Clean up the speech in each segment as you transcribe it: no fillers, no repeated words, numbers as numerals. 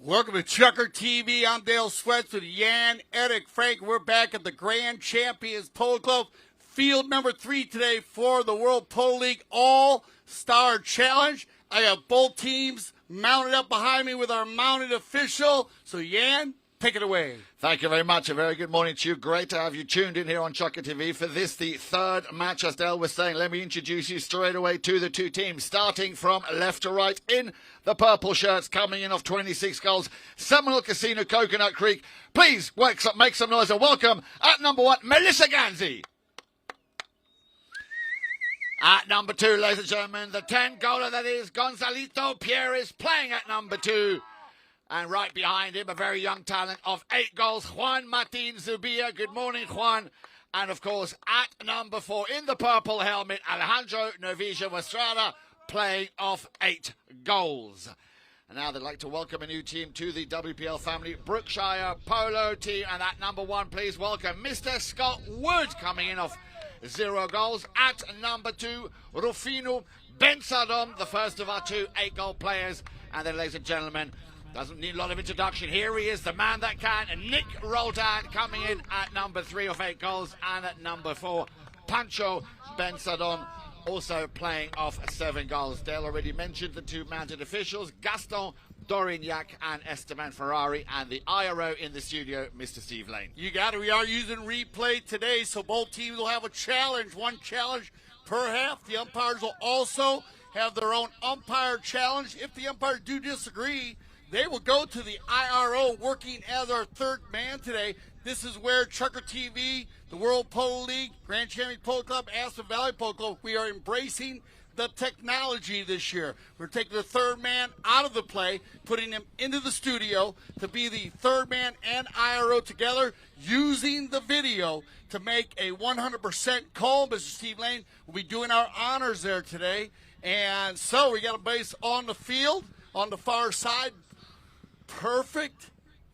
Welcome to Chucker TV. I'm Dale Sweats with Jan, Eric, Frank. We're back at the Grand Champions Polo Club. Field number 3 today for the World Polo League All-Star Challenge. I have both teams mounted up behind me with our mounted official. So, Jan, take it away. Thank you very much. A very good morning to you. Great to have you tuned in here on Chucker TV for this, the third match. As Dale was saying, let me introduce you straight away to the two teams. Starting from left to right in the purple shirts, coming in off 26 goals, Seminole Casino, Coconut Creek. Please make some noise and welcome at number 1, Melissa Ganzi. At number 2, ladies and gentlemen, the 10-goaler that is Gonzalito Pierre is playing at number 2. And right behind him, a very young talent of 8 goals, Juan Martin Zubia. Good morning, Juan. And, of course, at number 4, in the purple helmet, Alejandro Novicia Estrada, playing off 8 goals. And now they'd like to welcome a new team to the WPL family, Brookshire Polo team. And at number 1, please welcome Mr. Scott Wood, coming in off 0 goals. At number 2, Rufino Bensadom, the first of our 2 8-goal players. And then, ladies and gentlemen, doesn't need a lot of introduction. Here he is, the man that can. Nick Roldan coming in at number 3 of 8 goals. And at number 4, Pancho Bensadon, also playing off 7 goals. Dale already mentioned the 2 mounted officials, Gaston Dorignac and Esteban Ferrari, and the IRO in the studio, Mr. Steve Lane. You got it. We are using replay today, so both teams will have a challenge, 1 challenge per half. The umpires will also have their own umpire challenge. If the umpires do disagree, they will go to the IRO, working as our third man today. This is where Chucker TV, the World Polo League, Grand Champions Polo Club, Aspen Valley Polo Club, we are embracing the technology this year. We're taking the third man out of the play, putting him into the studio to be the third man and IRO together, using the video to make a 100% call. Mr. Steve Lane will be doing our honors there today. And so we got a base on the field, on the far side. Perfect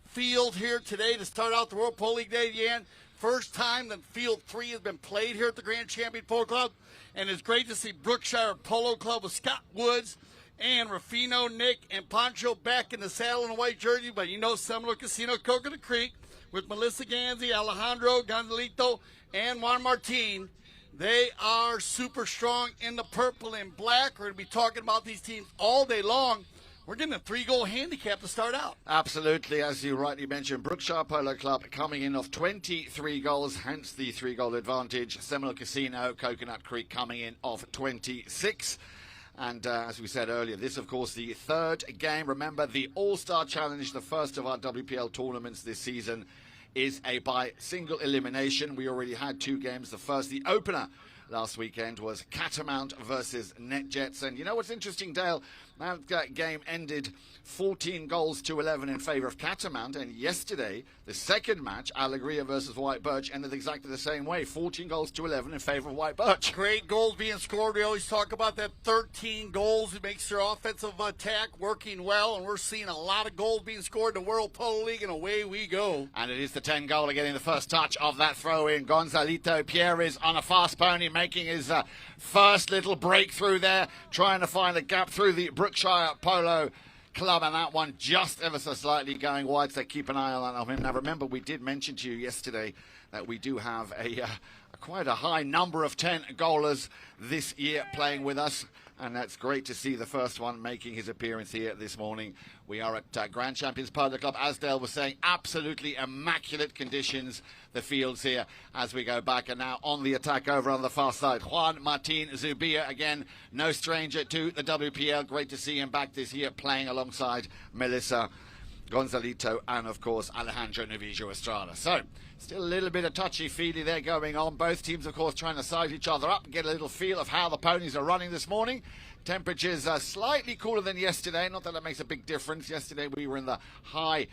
field here today to start out the World Polo League Day, Jan. First time that Field 3 has been played here at the Grand Champion Polo Club. And it's great to see Brookshire Polo Club with Scott Woods and Rufino, Nick, and Pancho back in the saddle in a white jersey. But you know, Seminole Casino, Coconut Creek, with Melissa Ganzi, Alejandro Gonzalito, and Juan Martin. They are super strong in the purple and black. We're going to be talking about these teams all day long. We're getting a 3-goal handicap to start out. Absolutely, as you rightly mentioned, Brookshire Polo Club coming in off 23 goals, hence the 3-goal advantage. Seminole Casino, Coconut Creek coming in off 26. And as we said earlier, this, of course, the third game. Remember, the All-Star Challenge, the first of our WPL tournaments this season, is a by single elimination. We already had 2 games. The first, the opener last weekend, was Catamount versus NetJets. And you know what's interesting, Dale? That game ended 14 goals to 11 in favour of Catamount. And yesterday, the second match, Alegria versus White Birch, ended exactly the same way. 14 goals to 11 in favour of White Birch. Great goals being scored. We always talk about that 13 goals. It makes their offensive attack working well. And we're seeing a lot of goals being scored in the World Polo League, and away we go. And it is the 10-goaler getting the first touch of that throw-in. Gonzalito Pierre is on a fast pony, making his first little breakthrough there, trying to find a gap through the Brookshire Polo Club, and that one just ever so slightly going wide, so keep an eye on him. Now remember, we did mention to you yesterday that we do have quite a high number of 10-goalers this year playing with us, and that's great to see the first one making his appearance here this morning. We are at Grand Champions Polo Club, as Dale was saying, absolutely immaculate conditions, the fields here as we go back. And now on the attack over on the far side, Juan Martin Zubia, again, no stranger to the WPL. Great to see him back this year playing alongside Melissa Gonzalito and, of course, Alejandro Novicia Estrada. So, still a little bit of touchy-feely there going on. Both teams, of course, trying to size each other up and get a little feel of how the ponies are running this morning. Temperatures are slightly cooler than yesterday. Not that it makes a big difference. Yesterday we were in the high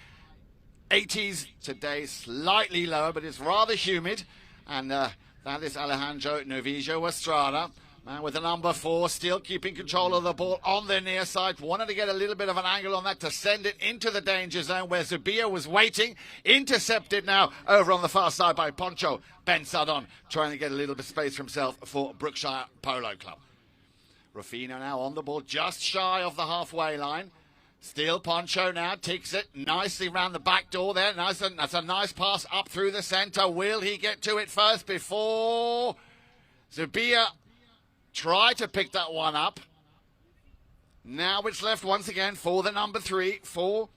80s. Today slightly lower, but it's rather humid. And that is Alejandro Novicia Estrada. Man with the number 4, still keeping control of the ball on the near side. Wanted to get a little bit of an angle on that to send it into the danger zone where Zubia was waiting. Intercepted now over on the far side by Pancho Bensadon, trying to get a little bit of space for himself for Brookshire Polo Club. Rufino now on the ball, just shy of the halfway line. Still Poncho now takes it nicely round the back door there. That's a nice pass up through the centre. Will he get to it first before Zubia try to pick that one up? Now it's left once again for the number 3 for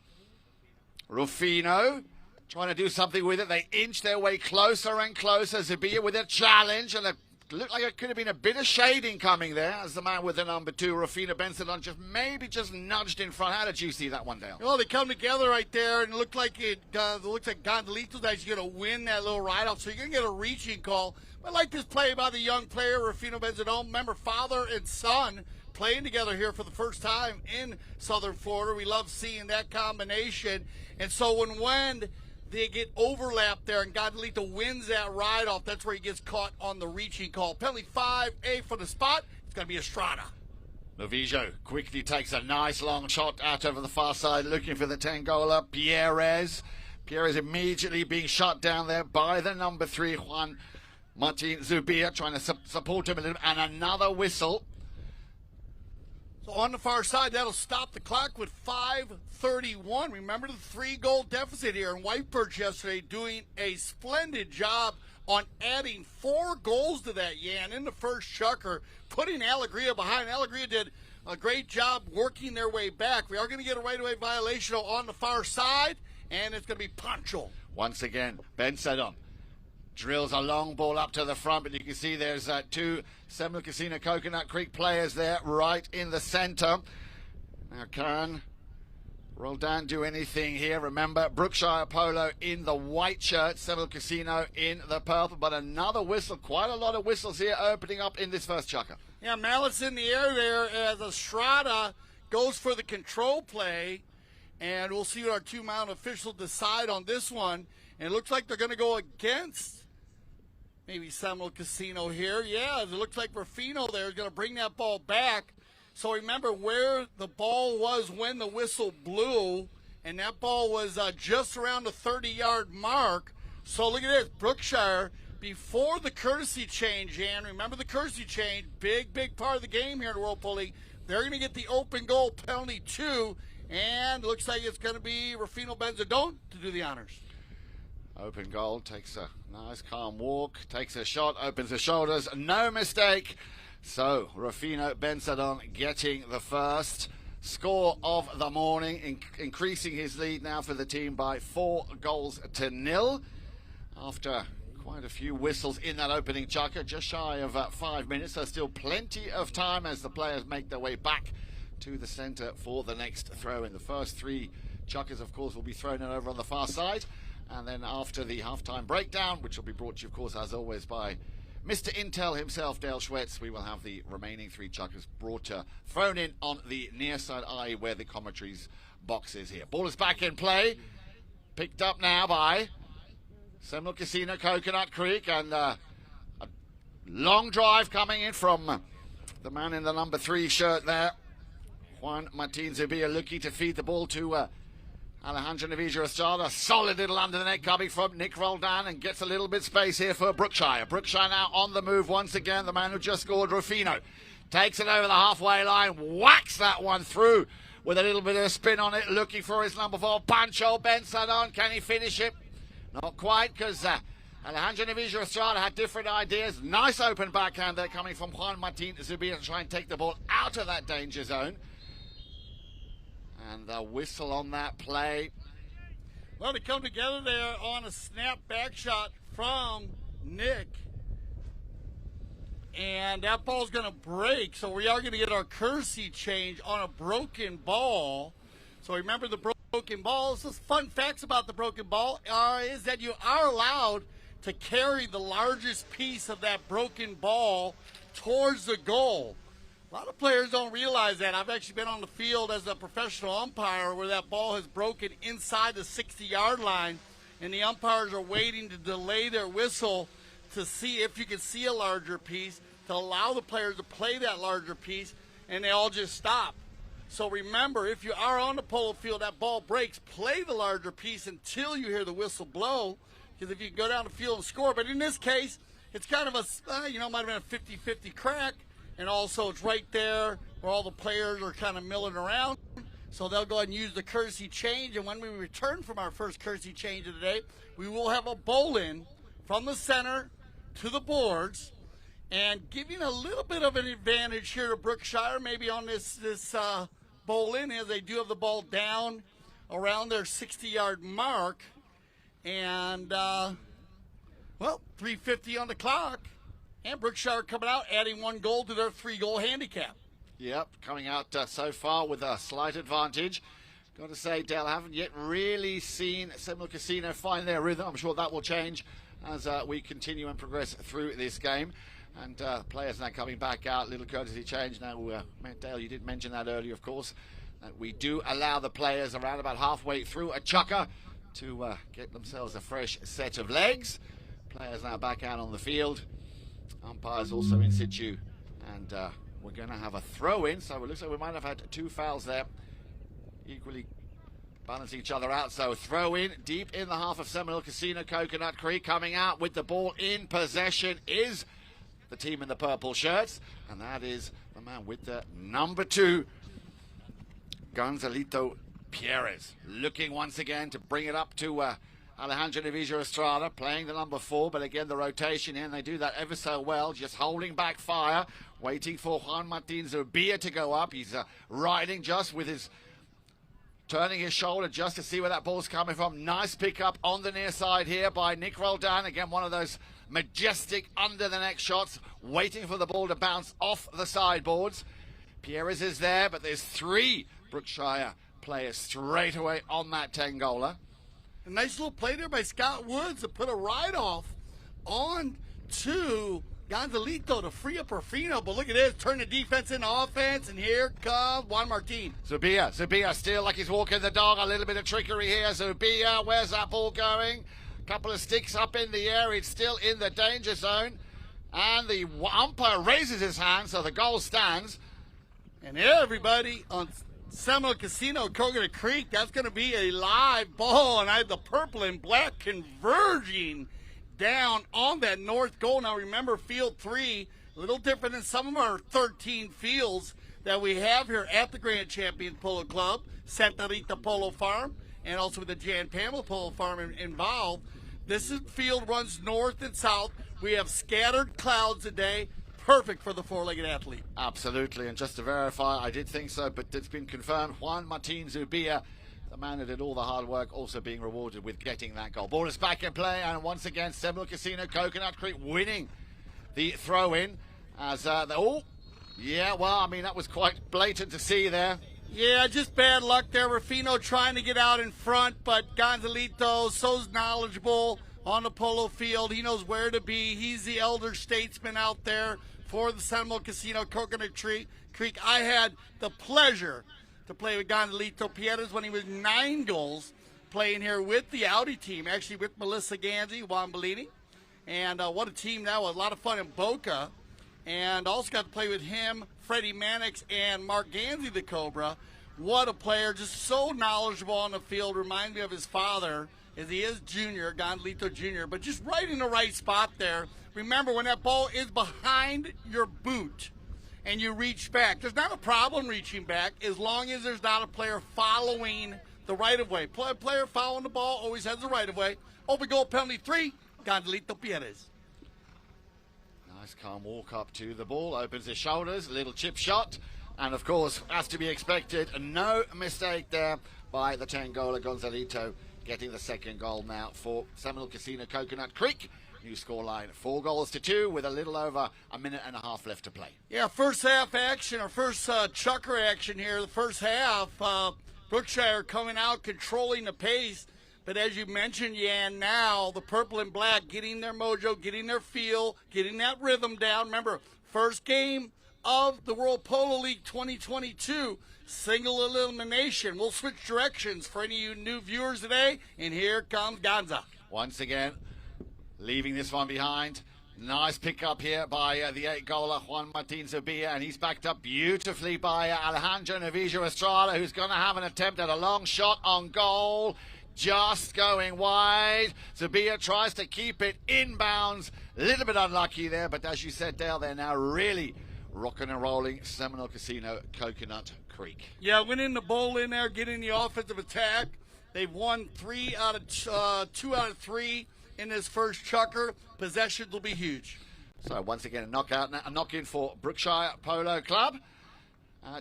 Rufino. Trying to do something with it. They inch their way closer and closer. Zubia with a challenge, and it looked like it could have been a bit of shading coming there as the man with the number 2, Rufino Bensadon, just nudged in front. How did you see that one, Dale? Well, they come together right there, and it looked like Gondolito's actually going to win that little ride-off, so you're going to get a reaching call. I like this play by the young player, Rufino Bensadon. Remember, father and son playing together here for the first time in Southern Florida. We love seeing that combination. And so when they get overlapped there and Gondolito wins that ride-off, that's where he gets caught on the reaching call. Penalty 5A for the spot. It's going to be Estrada. Novijo quickly takes a nice long shot out over the far side, looking for the Tengola. Pierres immediately being shut down there by the number 3, Juan Martin Zubia, trying to support him a little, and another whistle. So on the far side, that'll stop the clock with 5:31. Remember the 3-goal deficit here, and Whitebirds yesterday doing a splendid job on adding 4 goals to that, Yan, in the first chukker, putting Alegria behind. Alegria did a great job working their way back. We are going to get a right-of-way violation on the far side, and it's going to be Pancho. Once again, Bensadon drills a long ball up to the front, but you can see there's 2 Seminole Casino Coconut Creek players there right in the center. Now, can Roldan do anything here? Remember, Brookshire Polo in the white shirt, Seminole Casino in the purple, but another whistle. Quite a lot of whistles here opening up in this first chukker. Yeah, mallets in the air there as Estrada goes for the control play, and we'll see what our 2-mount officials decide on this one. And it looks like they're going to go against maybe Seminole Casino here. Yeah, it looks like Rufino there is going to bring that ball back. So remember where the ball was when the whistle blew, and that ball was just around the 30-yard mark. So look at this, Brookshire, before the courtesy change, Jan, remember the courtesy change, big part of the game here in the Whirlpool League. They're going to get the open goal penalty 2, and looks like it's going to be Rufino Bensadon to do the honors. Open goal, takes a nice calm walk, takes a shot, opens the shoulders, no mistake. So Rufino Bensadon getting the first score of the morning, increasing his lead now for the team by 4-0 after quite a few whistles in that opening chukker, just shy of 5 minutes. So still plenty of time as the players make their way back to the center for the next throw. In the first 3 chukkers, of course, will be thrown in over on the far side. And then after the halftime breakdown, which will be brought to you, of course, as always, by Mr. Intel himself, Dale Schwetz, we will have the remaining 3 chukkers thrown in on the near side, i.e. where the commentary's box is here. Ball is back in play. Picked up now by Seminole Casino Coconut Creek. And a long drive coming in from the man in the number 3 shirt there. Juan Martin Zubia looking to feed the ball to Alejandro Novijo Estrada. Solid little under the net coming from Nick Roldan, and gets a little bit space here for Brookshire. Brookshire now on the move once again. The man who just scored, Rufino, takes it over the halfway line, whacks that one through with a little bit of a spin on it, looking for his number 4, Pancho Bensadon. Can he finish it? Not quite, because Alejandro Novijo Estrada had different ideas. Nice open backhand there coming from Juan Martin Zubia to try and take the ball out of that danger zone. And the whistle on that play. Well, they come together there on a snap back shot from Nick. And that ball's going to break. So we are going to get our courtesy change on a broken ball. So remember the broken ball. Some fun facts about the broken ball is that you are allowed to carry the largest piece of that broken ball towards the goal. A lot of players don't realize that. I've actually been on the field as a professional umpire where that ball has broken inside the 60-yard line, and the umpires are waiting to delay their whistle to see if you can see a larger piece, to allow the players to play that larger piece, and they all just stop. So remember, if you are on the polo field, that ball breaks, play the larger piece until you hear the whistle blow, because if you can go down the field and score. But in this case, it's kind of a, might have been a 50-50 crack. And also it's right there where all the players are kind of milling around. So they'll go ahead and use the courtesy change. And when we return from our first courtesy change of the day, we will have a bowl-in from the center to the boards, and giving a little bit of an advantage here to Brookshire, maybe on this bowl-in, as they do have the ball down around their 60-yard mark. And, 3:50 on the clock. And Brookshire coming out, adding 1 goal to their 3-goal handicap. Yep, coming out so far with a slight advantage. Got to say, Dale, I haven't yet really seen Seminole Casino find their rhythm. I'm sure that will change as we continue and progress through this game. And players now coming back out, little courtesy change. Now, Dale, you did mention that earlier, of course, that we do allow the players around about halfway through a chukker to get themselves a fresh set of legs. Players now back out on the field. Umpires also in situ. And we're going to have a throw-in, so it looks like we might have had 2 fouls there, equally balancing each other out. So throw-in deep in the half of Seminole Casino. Coconut Creek coming out with the ball in possession is the team in the purple shirts, and that is the man with the number 2, Gonzalito Pierres, looking once again to bring it up to Alejandro Navijo Estrada, playing the number 4, but again the rotation in, they do that ever so well, just holding back fire, waiting for Juan Martin Zubia to go up. He's riding just with his, turning his shoulder just to see where that ball's coming from. Nice pickup on the near side here by Nick Roldan, again one of those majestic under the neck shots, waiting for the ball to bounce off the sideboards. Pierres is there, but there's 3 Brookshire players straight away on that 10-goaler. A nice little play there by Scott Woods to put a ride-off on to Gonzalito to free up Rufino. But look at this, turn the defense into offense, and here comes Juan Martin. Zubia still like he's walking the dog. A little bit of trickery here. Zubia, where's that ball going? Couple of sticks up in the air. It's still in the danger zone. And the umpire raises his hand, so the goal stands. And everybody on Seminole Casino, Coconut Creek, that's going to be a live ball. And I have the purple and black converging down on that north goal. Now remember, field 3, a little different than some of our 13 fields that we have here at the Grand Champions Polo Club, Santa Rita Polo Farm, and also with the Jan Pamela Polo Farm involved. This field runs north and south. We have scattered clouds today. Perfect for the 4-legged athlete. Absolutely, and just to verify, I did think so, but it's been confirmed. Juan Martin Zubia, the man that did all the hard work, also being rewarded with getting that goal. Ball is back in play, and once again, Seminole Casino, Coconut Creek winning the throw-in. As that was quite blatant to see there. Yeah, just bad luck there. Rufino trying to get out in front, but Gonzalito, so knowledgeable on the polo field. He knows where to be. He's the elder statesman out there for the Seminole Casino Coconut Creek. I had the pleasure to play with Gonzalito Pierres when he was 9 goals, playing here with the Audi team, actually with Melissa Ganzi, Juan Bellini. And what a team that was. A lot of fun in Boca. And also got to play with him, Freddie Mannix, and Mark Ganzi, the Cobra. What a player, just so knowledgeable on the field. Reminds me of his father, as he is junior, Gonzalito Jr., but just right in the right spot there. Remember, when that ball is behind your boot and you reach back, there's not a problem reaching back as long as there's not a player following the right-of-way. Player following the ball always has the right-of-way. Open goal, penalty 3, Gonzalito Pierres. Nice calm walk up to the ball, opens his shoulders, a little chip shot, and of course, as to be expected, no mistake there by the 10-goaler Gonzalito, getting the 2nd goal now for Seminole Casino Coconut Creek. New scoreline, 4-2 with a little over a minute and a half left to play. Yeah, first half action, or first chucker action here. The first half, Brookshire coming out, controlling the pace. But as you mentioned, Jan, now the purple and black getting their mojo, getting their feel, getting that rhythm down. Remember, first game of the World Polo League 2022, single elimination. We'll switch directions for any of you new viewers today, and here comes Gonza. Once again, leaving this one behind. Nice pickup here by the 8-goaler Juan Martin Zubia, and he's backed up beautifully by Alejandro Navijo Estrada, who's going to have an attempt at a long shot on goal. Just going wide. Zubia tries to keep it inbounds. A little bit unlucky there, but as you said, Dale, they're now really rocking and rolling Seminole Casino Coconut Creek. Yeah, winning the bowl in there, getting the offensive attack. They've won 2 out of 3 in this first chucker. Possessions will be huge. So once again, a knock-in for Brookshire Polo Club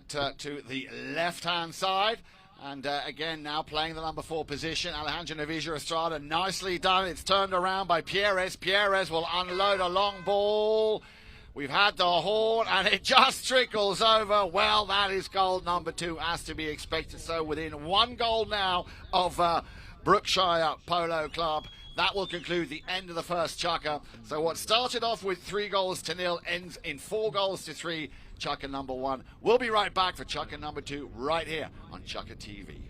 to the left-hand side. And again, now playing the number 4 position, Alejandro Novisia Estrada. Nicely done. It's turned around by Pierres. Pierres will unload a long ball. We've had the horn, and it just trickles over. Well, that is goal number 2, as to be expected. So within 1 goal now of Brookshire Polo Club. That will conclude the end of the first chukker. So what started off with 3-0 ends in 4-3. Chukker number 1. We'll be right back for chukker number 2 right here on Chukker TV.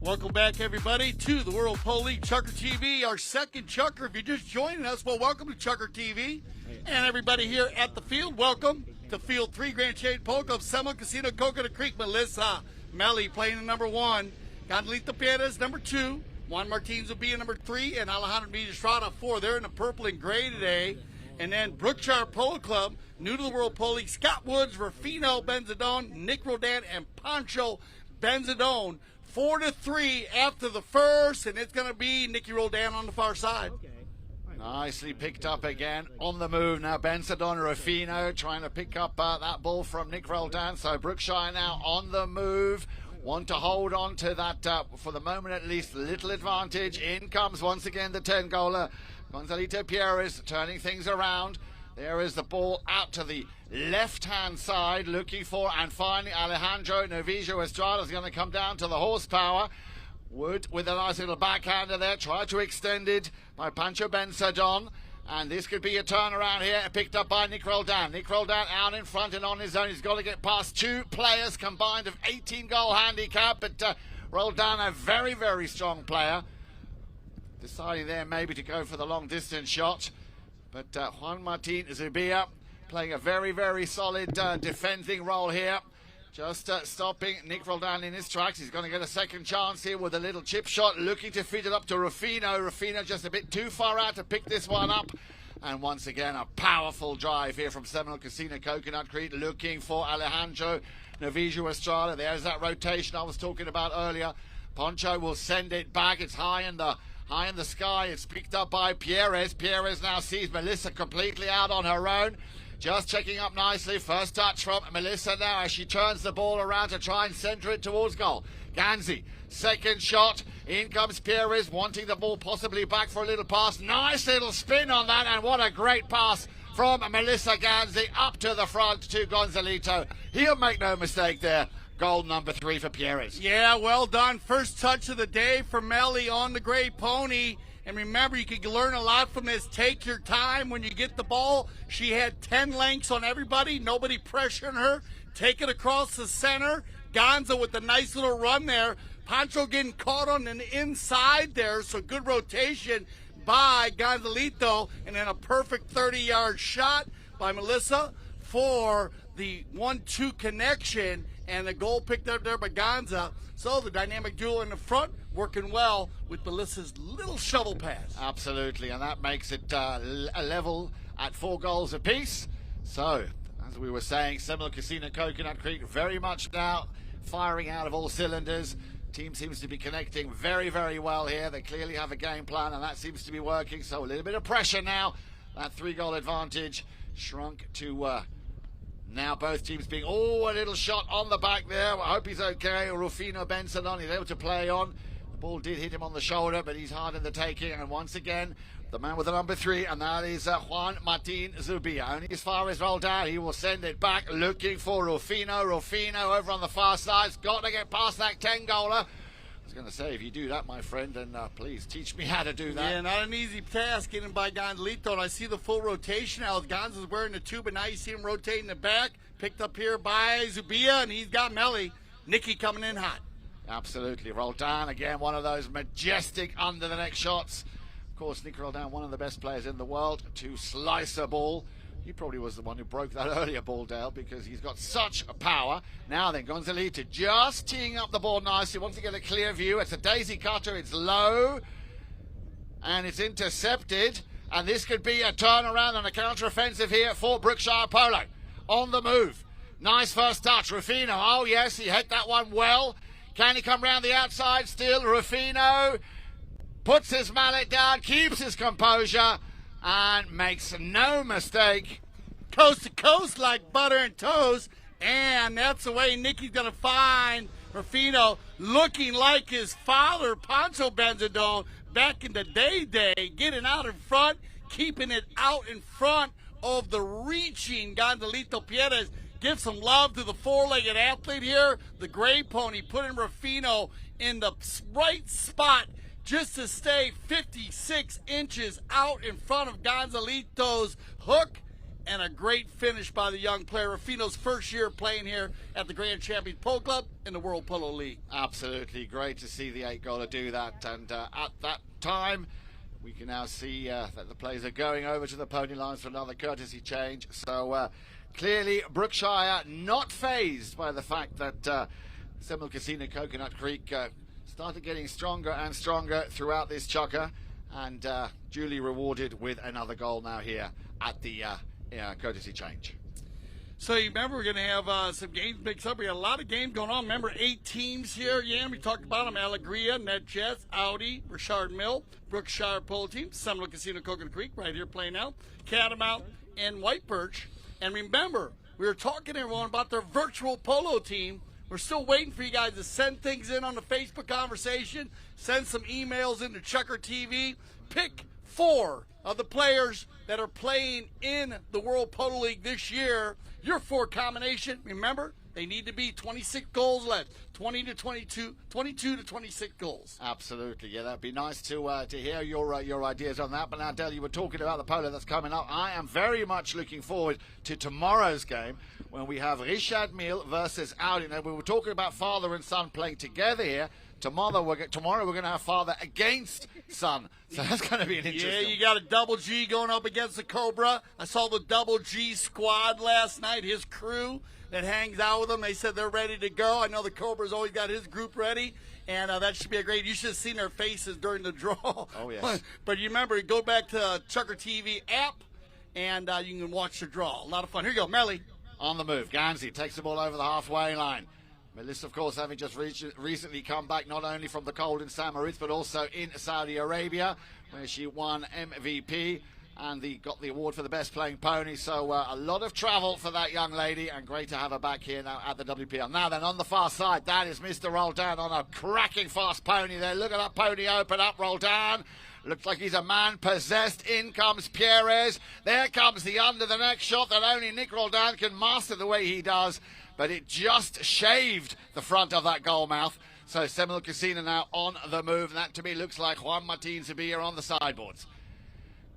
Welcome back, everybody, to the World Polo League Chukker TV, our second chukker. If you're just joining us, well, welcome to Chukker TV. And everybody here at the field, welcome to Field 3, Grand Shade Polo Club, Seminole Casino, Coconut Creek. Melissa Melly playing in number 1. Carlito Perez, number 2. Juan Martinez will be in number 3. And Alejandro Novisia Estrada, 4. They're in the purple and gray today. And then Brookshire Polo Club, new to the World Polo League, Scott Woods, Rufino Benzadone, Nick Rodan, and Pancho Benzadone. 4-3 after the first, and it's going to be Nicky Roldan on the far side. Okay. Nicely picked up again. On the move now, Benzadone Rufino trying to pick up that ball from Nick Roldan. So Brookshire now on the move. Want to hold on to that, for the moment at least, little advantage. In comes once again the 10-goaler. Gonzalito Pierres turning things around. There is the ball out to the left-hand side, looking for, and finally Alejandro Novisia Estrada is going to come down to the horsepower. Wood with a nice little backhander there, tried to extend it by Pancho Benzadone. And this could be a turnaround here, picked up by Nick Roldan. Nick Roldan out in front and on his own. He's got to get past two players combined of 18-goal handicap. But Roldan, a very, very strong player. Deciding there maybe to go for the long-distance shot. But Juan Martin Zubia playing a very, very solid defending role here. Just stopping Nick Roldan in his tracks. He's going to get a second chance here with a little chip shot, looking to feed it up to Rufino. Rufino just a bit too far out to pick this one up. And once again, a powerful drive here from Seminole Casino Coconut Creek, looking for Alejandro Novijo Estrada. There's that rotation I was talking about earlier. Poncho will send it back. It's high in the sky. It's picked up by Pierres. Pierres now sees Melissa completely out on her own. Just checking up nicely. First touch from Melissa now as she turns the ball around to try and center it towards goal. Ganzi, second shot. In comes Pierres, wanting the ball possibly back for a little pass. Nice little spin on that, and what a great pass from Melissa Ganzi up to the front to Gonzalito. He'll make no mistake there. Goal number 3 for Pierres. Yeah, well done. First touch of the day for Melly on the gray pony. And remember, you can learn a lot from this. Take your time when you get the ball. She had 10 lengths on everybody. Nobody pressuring her. Take it across the center. Gonza with a nice little run there. Pancho getting caught on the inside there. So good rotation by Gonzalito. And then a perfect 30-yard shot by Melissa for the 1-2 connection. And the goal picked up there by Gonza. So the dynamic duo in the front working well with Melissa's little shovel pass. Absolutely, and that makes it a level at 4 goals apiece. So, as we were saying, Seminole Casino Coconut Creek very much now firing out of all cylinders. Team seems to be connecting very, very well here. They clearly have a game plan, and that seems to be working. So a little bit of pressure now. That 3-goal advantage shrunk to... now both teams being, a little shot on the back there. I hope he's okay. Rufino Benson on, he's able to play on. The ball did hit him on the shoulder, but he's hard in the taking. And once again, the man with the number 3, and that is Juan Martin Zubia. Only as far as Roldan, he will send it back, looking for Rufino. Rufino over on the far side. He's got to get past that 10-goaler. I was going to say, if you do that, my friend, then please teach me how to do that. Yeah, not an easy task getting by Gonzalito. And I see the full rotation now. Gonza's wearing the 2, but now you see him rotating the back. Picked up here by Zubia, and he's got Melly. Nikki coming in hot. Absolutely. Roldan, again, one of those majestic under-the-neck shots. Of course, Nick Roldan, one of the best players in the world to slice a ball. He probably was the one who broke that earlier ball, Dale, because he's got such a power. Now then, Gonzalito just teeing up the ball nicely. Wants to get a clear view. It's a daisy cutter. It's low, and it's intercepted. And this could be a turnaround and a counter-offensive here for Brookshire Polo. On the move. Nice first touch. Rufino, oh yes, he hit that one well. Can he come round the outside still? Rufino puts his mallet down, keeps his composure, and makes no mistake. Coast to coast like butter and toast. And that's the way Nikki's going to find Rufino, looking like his father, Pancho Benzadone, back in the day, getting out in front, keeping it out in front of the reaching Gonzalito Pierres. Give some love to the 4-legged athlete here. The gray pony putting Rufino in the right spot just to stay 56 inches out in front of Gonzalito's hook. And a great finish by the young player. Rufino's first year playing here at the Grand Champions Polo Club in the World Polo League. Absolutely great to see the 8-goaler do that. And at that time, we can now see that the players are going over to the pony lines for another courtesy change. So clearly, Brookshire not fazed by the fact that Seminole Casino Coconut Creek started getting stronger and stronger throughout this chukker, and duly rewarded with another goal now here at the courtesy change. So you remember we're going to have some games mixed up. We got a lot of games going on. Remember, 8 teams here. Yeah, we talked about them. Alegria, NetJets, Audi, Richard Mill, Brookshire Polo Team, Seminole Casino Coconut Creek right here playing out, Catamount, and White Birch. And remember, we were talking to everyone about their virtual polo team. We're still waiting for you guys to send things in on the Facebook conversation, send some emails into Chucker TV. Pick 4 of the players that are playing in the World Polo League this year. Your 4 combination, remember, They need to be 26 goals left, 20 to 22, 22 to 26 goals. Absolutely, yeah, that'd be nice to hear your ideas on that. But now, Del, you were talking about the polo that's coming up. I am very much looking forward to tomorrow's game when we have Richard Mille versus Audi. Now, we were talking about father and son playing together here. Tomorrow we're going to have father against son, so that's going to be an interesting. Yeah, you got a Double G going up against the Cobra. I saw the Double G squad last night, his crew that hangs out with them. They said they're ready to go. I know the Cobra's always got his group ready, and that should be a great. You should have seen their faces during the draw. Oh, yes. But you remember, go back to Chucker TV app, and you can watch the draw. A lot of fun. Here you go, Melly. On the move, Ganzi takes the ball over the halfway line. Melissa, of course, having just recently come back not only from the cold in St. Moritz, but also in Saudi Arabia, where she won MVP and got the award for the best playing pony. So a lot of travel for that young lady, and great to have her back here now at the WPL. Now then, on the far side, that is Mr. Roldan on a cracking fast pony there. Look at that pony open up, Roldan. Looks like he's a man possessed. In comes Pierres. There comes the under the neck shot that only Nick Roldan can master the way he does. But it just shaved the front of that goal mouth. So Seminole Casino now on the move. That to me looks like Juan Martin Zubia on the sideboards.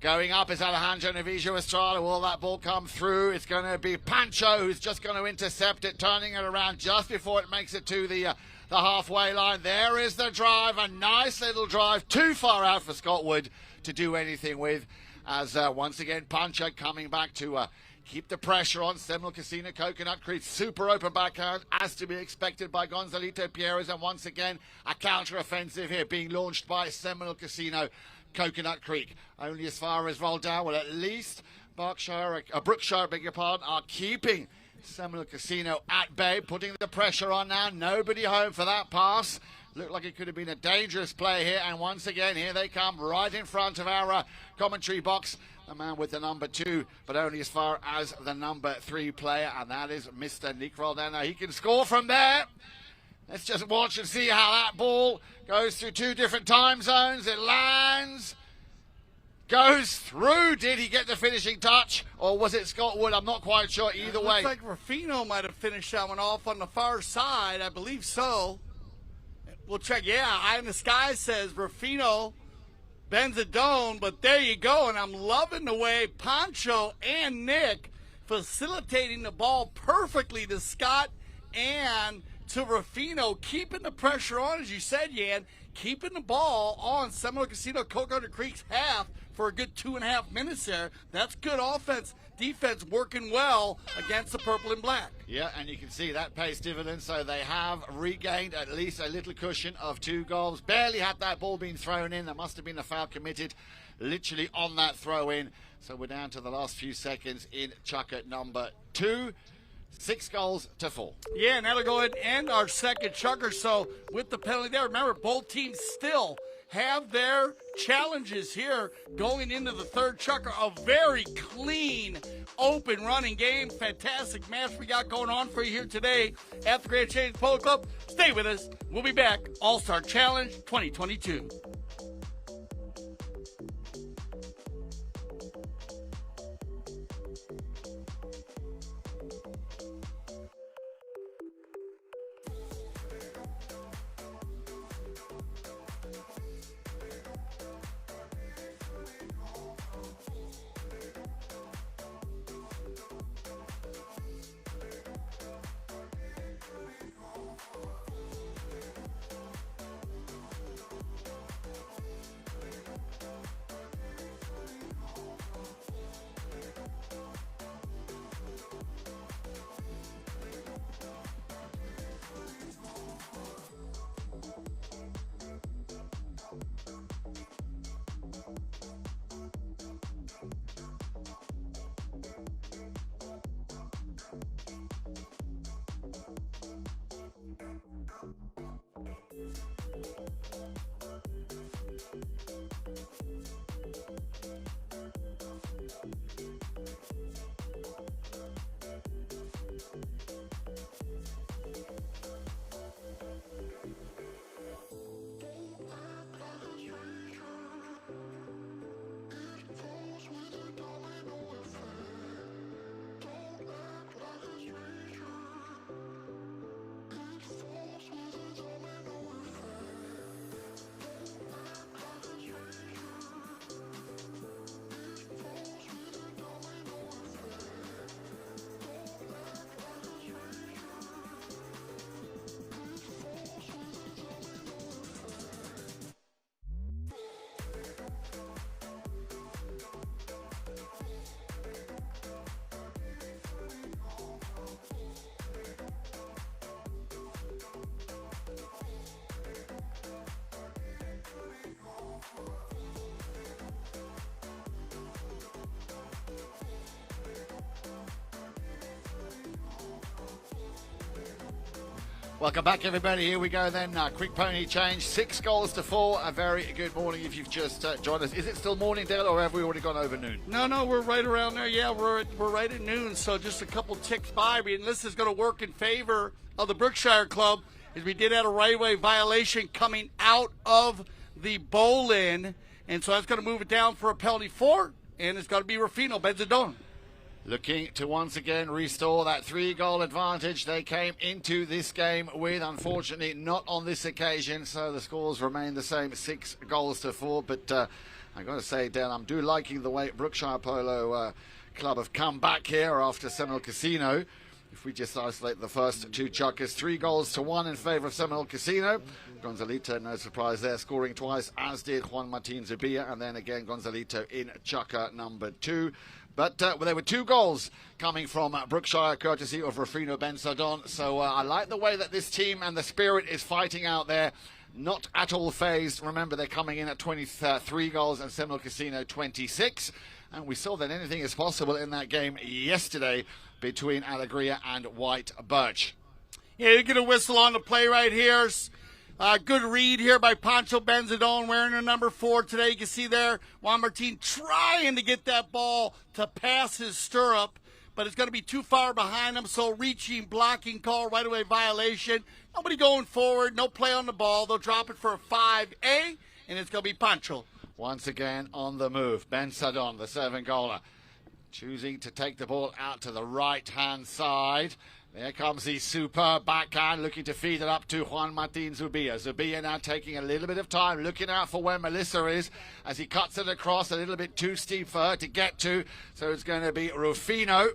Going up is Alejandro Navijo Estrada. Will that ball come through? It's going to be Pancho who's just going to intercept it, turning it around just before it makes it to the halfway line. There is the drive, a nice little drive, too far out for Scott Wood to do anything with. As once again, Pancho coming back to keep the pressure on. Seminole Casino, Coconut Creek, super open backhand, as to be expected by Gonzalito Pierres. And once again, a counter-offensive here being launched by Seminole Casino, Coconut Creek. Only as far as Roldan. Well, at least Brookshire, beg your pardon, are keeping Seminole Casino at bay, putting the pressure on now. Nobody home for that pass. Looked like it could have been a dangerous play here. And once again, here they come right in front of our commentary box. The man with the number 2, but only as far as the number 3 player, and that is Mr. Nick Roldan. Now he can score from there. Let's just watch and see how that ball goes through 2 different time zones. It lands, goes through. Did he get the finishing touch, or was it Scott Wood? I'm not quite sure. Either way. Looks like Rufino might have finished that one off on the far side. I believe so. We'll check. Yeah, Eye in the Sky says Rufino Benzadone, but there you go. And I'm loving the way Pancho and Nick facilitating the ball perfectly to Scott and to Rufino, keeping the pressure on, as you said, Yan, keeping the ball on Seminole Casino Coconut Creek's half for a good 2.5 minutes there. That's good offense, defense working well against the purple and black. Yeah, and you can see that pays dividends, so they have regained at least a little cushion of 2 goals. Barely had that ball been thrown in. There must have been a foul committed literally on that throw in. So we're down to the last few seconds in Chucker number 2. 6 goals to 4. Yeah, and that'll go ahead and end our second Chucker. So with the penalty there, remember, both teams still have their challenges here going into the third Chucker. A very clean, open running game. Fantastic match we got going on for you here today at the Grand Change Polo Club. Stay with us. We'll be back. All-Star Challenge 2022. Welcome back, everybody. Here we go then. Quick pony change. 6 goals to 4. A very good morning if you've just joined us. Is it still morning, Dale, or have we already gone over noon? No, we're right around there. Yeah, we're right at noon, so just a couple ticks by. And this is going to work in favor of the Brookshire Club, as we did have a right-of-way violation coming out of the bowl-in. And so that's going to move it down for a penalty 4, and it's going to be Rufino Benzadon. Looking to once again restore that 3-goal advantage they came into this game with. Unfortunately, not on this occasion, so the scores remain the same, 6 goals to 4. But I've got to say, Dan, I'm liking the way Brookshire Polo Club have come back here after Seminole Casino. If we just isolate the first 2 chuckers, 3 goals to 1 in favour of Seminole Casino. Gonzalito, no surprise there, scoring twice, as did Juan Martin Zubia, and then again Gonzalito in chucker number 2. But there were 2 goals coming from Brookshire, courtesy of Rufino Benzadon. So I like the way that this team and the spirit is fighting out there. Not at all phased. Remember, they're coming in at 23 goals and Seminole Casino 26. And we saw that anything is possible in that game yesterday between Alegria and White Birch. Yeah, you get a whistle on the play right here. Good read here by Pancho Benzadon, wearing a number 4 today. You can see there Juan Martin trying to get that ball to pass his stirrup, but it's going to be too far behind him, so reaching, blocking call, right-away violation. Nobody going forward, no play on the ball. They'll drop it for a 5A, and it's going to be Pancho. Once again on the move, Benzadon, the 7-goaler, choosing to take the ball out to the right-hand side. There comes the superb backhand, looking to feed it up to Juan Martin Zubia. Zubia now taking a little bit of time, looking out for where Melissa is as he cuts it across, a little bit too steep for her to get to. So it's going to be Rufino,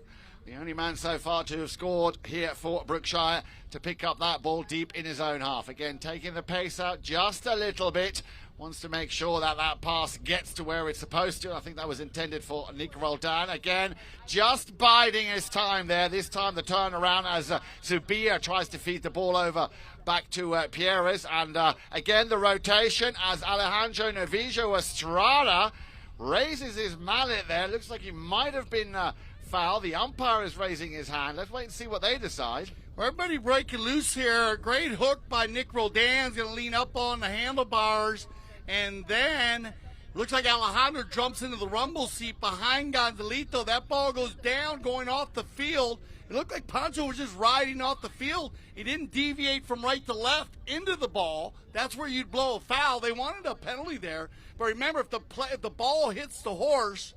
the only man so far to have scored here for Brookshire, to pick up that ball deep in his own half. Again, taking the pace out just a little bit. Wants to make sure that that pass gets to where it's supposed to. I think that was intended for Nick Roldan. Again, just biding his time there. This time the turnaround as Zubia tries to feed the ball over back to Pierres. And again, the rotation as Alejandro Novillo Estrada raises his mallet there. Looks like he might have been fouled. The umpire is raising his hand. Let's wait and see what they decide. Everybody breaking loose here. Great hook by Nick Roldan's going to lean up on the handlebars. And then, looks like Alejandro jumps into the rumble seat behind Gonzalito. That ball goes down, going off the field. It looked like Pancho was just riding off the field. He didn't deviate from right to left into the ball. That's where you'd blow a foul. They wanted a penalty there. But remember, if the ball hits the horse,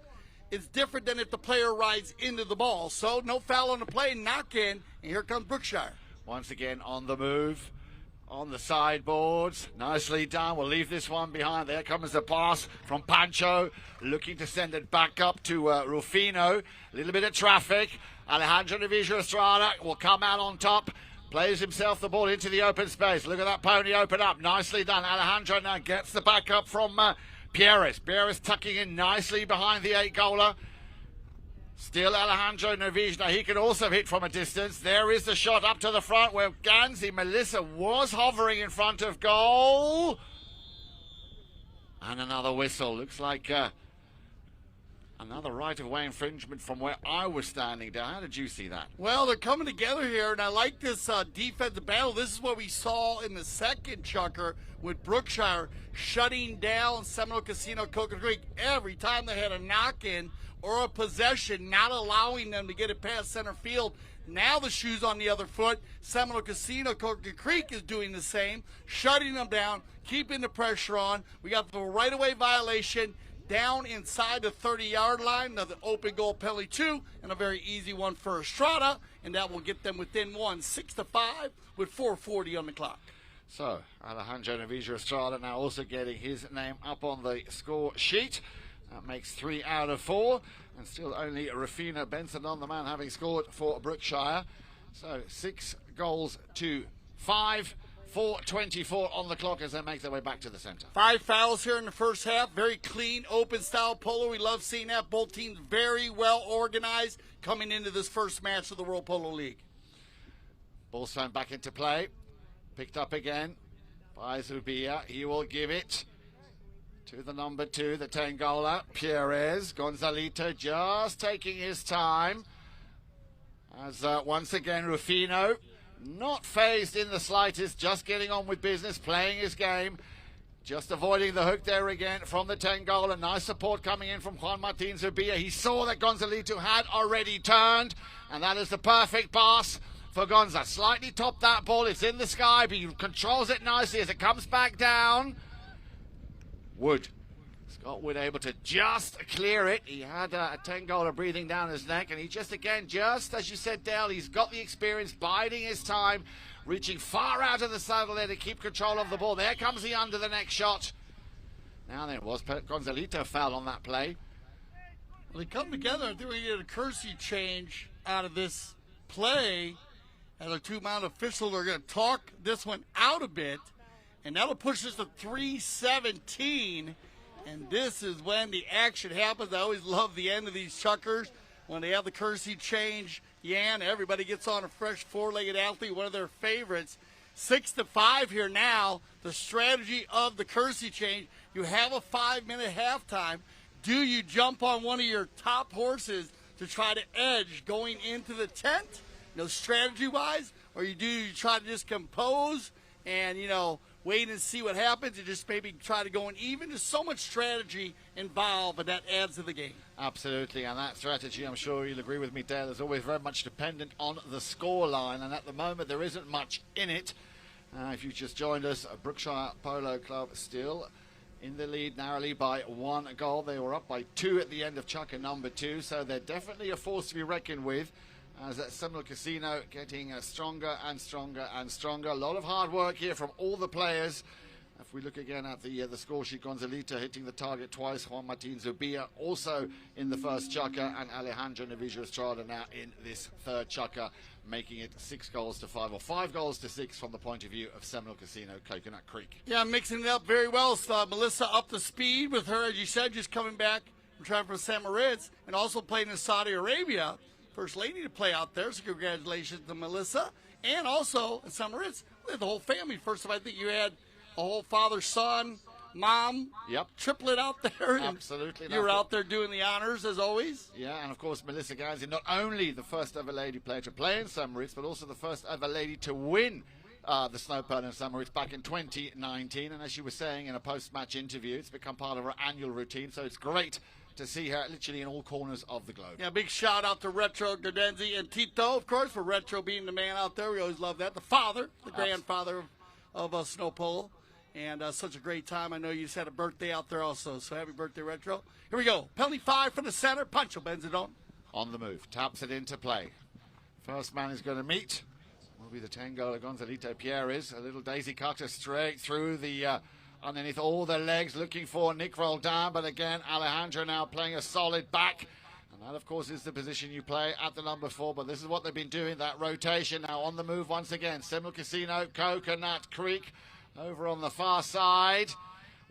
it's different than if the player rides into the ball. So, no foul on the play, knock in, and here comes Brookshire. Once again on the move. On the sideboards, nicely done. We'll leave this one behind. There comes the pass from Pancho, looking to send it back up to Rufino. A little bit of traffic. Alejandro Novillo Estrada will come out on top. Plays himself the ball into the open space. Look at that pony open up. Nicely done. Alejandro now gets the backup from Pierres. Pierres tucking in nicely behind the 8-goaler. Still Alejandro Novillo. Now he can also hit from a distance. There is the shot up to the front where Ganzi Melissa was hovering in front of goal. And another whistle. Looks like another right-of-way infringement from where I was standing down. How did you see that? Well, they're coming together here, and I like this defensive battle. This is what we saw in the second chucker with Brookshire shutting down Seminole Casino Coconut Creek every time they had a knock-in or a possession, not allowing them to get it past center field. Now the shoe's on the other foot. Seminole Casino Coconut Creek is doing the same, shutting them down, keeping the pressure on. We got the right-of-way violation down inside the 30-yard line. Another open goal penalty 2, and a very easy one for Estrada, and that will get them within 1, 6-5 with 4:40 on the clock. So Alejandro Novillo Estrada now also getting his name up on the score sheet. That makes 3 out of 4, and still only Rufino Benzadon, the man having scored for Brookshire. So 6 goals to 5, 4:24 on the clock as they make their way back to the center. 5 fouls here in the first half. Very clean, open style polo. We love seeing that. Both teams very well organized coming into this first match of the World Polo League. Ball's thrown back into play. Picked up again by Zubia. He will give it to the number 2, the 10-goaler, Pierres. Gonzalito just taking his time as once again Rufino not phased in the slightest, just getting on with business, playing his game. Just avoiding the hook there again from the 10 goal. A nice support coming in from Juan Martin Zubia. He saw that Gonzalito had already turned, and that is the perfect pass for Gonza. Slightly topped that ball. It's in the sky, but he controls it nicely as it comes back down. Scott Wood able to just clear it. He had a 10 goaler breathing down his neck, and he just as you said, Dale, he's got the experience, biding his time, reaching far out of the saddle there to keep control of the ball. There comes the under the next shot. Now there was Gonzalito foul on that play. Well, they come together. I think we get a courtesy change out of this play. And the two-mount officials are going to talk this one out a bit. And that'll push us to 3:17. And this is when the action happens. I always love the end of these chuckers. When they have the courtesy change, everybody gets on a fresh four-legged athlete, one of their favorites. 6-5 here now. The strategy of the courtesy change, you have a 5-minute halftime. Do you jump on one of your top horses to try to edge going into the tent, strategy-wise? Or you try to just compose and, wait and see what happens and just maybe try to go in even? There's so much strategy involved, but that adds to the game. Absolutely, and that strategy, I'm sure you'll agree with me, Dale, is always very much dependent on the score line, and at the moment there isn't much in it. If you've just joined us, Brookshire Polo Club still in the lead narrowly by 1 goal. They were up by 2 at the end of chukker number 2, so they're definitely a force to be reckoned with, as that Seminole Casino getting stronger and stronger and stronger. A lot of hard work here from all the players. If we look again at the score sheet, Gonzalito hitting the target twice, Juan Martin Zubia also in the first chukker, and Alejandro Navijo Estrada now in this third chukker, making it 6 goals to 5, or 5 goals to 6 from the point of view of Seminole Casino, Coconut Creek. Yeah, mixing it up very well. So, Melissa up to speed with her, as you said, just coming back from trying for St. Moritz, and also playing in Saudi Arabia. First lady to play out there, so congratulations to Melissa. And also in St. Moritz, we had the whole family. First of all, I think you had a whole father, son, mom, triplet out there. Absolutely. You were out there doing the honors, as always. Yeah, and of course, Melissa Gansey, not only the first ever lady player to play in St. Moritz, but also the first ever lady to win the Snow Pearl in St. Moritz back in 2019. And as she was saying in a post-match interview, it's become part of her annual routine, so it's great to see her literally in all corners of the globe. Yeah, big shout out to Retro Gardenzi and Tito, of course, for Retro being the man out there. We always love that. The father, the grandfather of snow polo. And such a great time. I know you just had a birthday out there also, so happy birthday, Retro. Here we go. Penalty 5 from the center. Pancho Benzadon. On the move. Taps it into play. First man is going to meet will be the 10-goaler Gonzalito Pierres. A little daisy cutter straight through the underneath all the legs, looking for Nick Roldan. But again, Alejandro now playing a solid back. And that, of course, is the position you play at the number 4. But this is what they've been doing, that rotation. Now on the move once again. Seminole Casino, Coconut Creek. Over on the far side.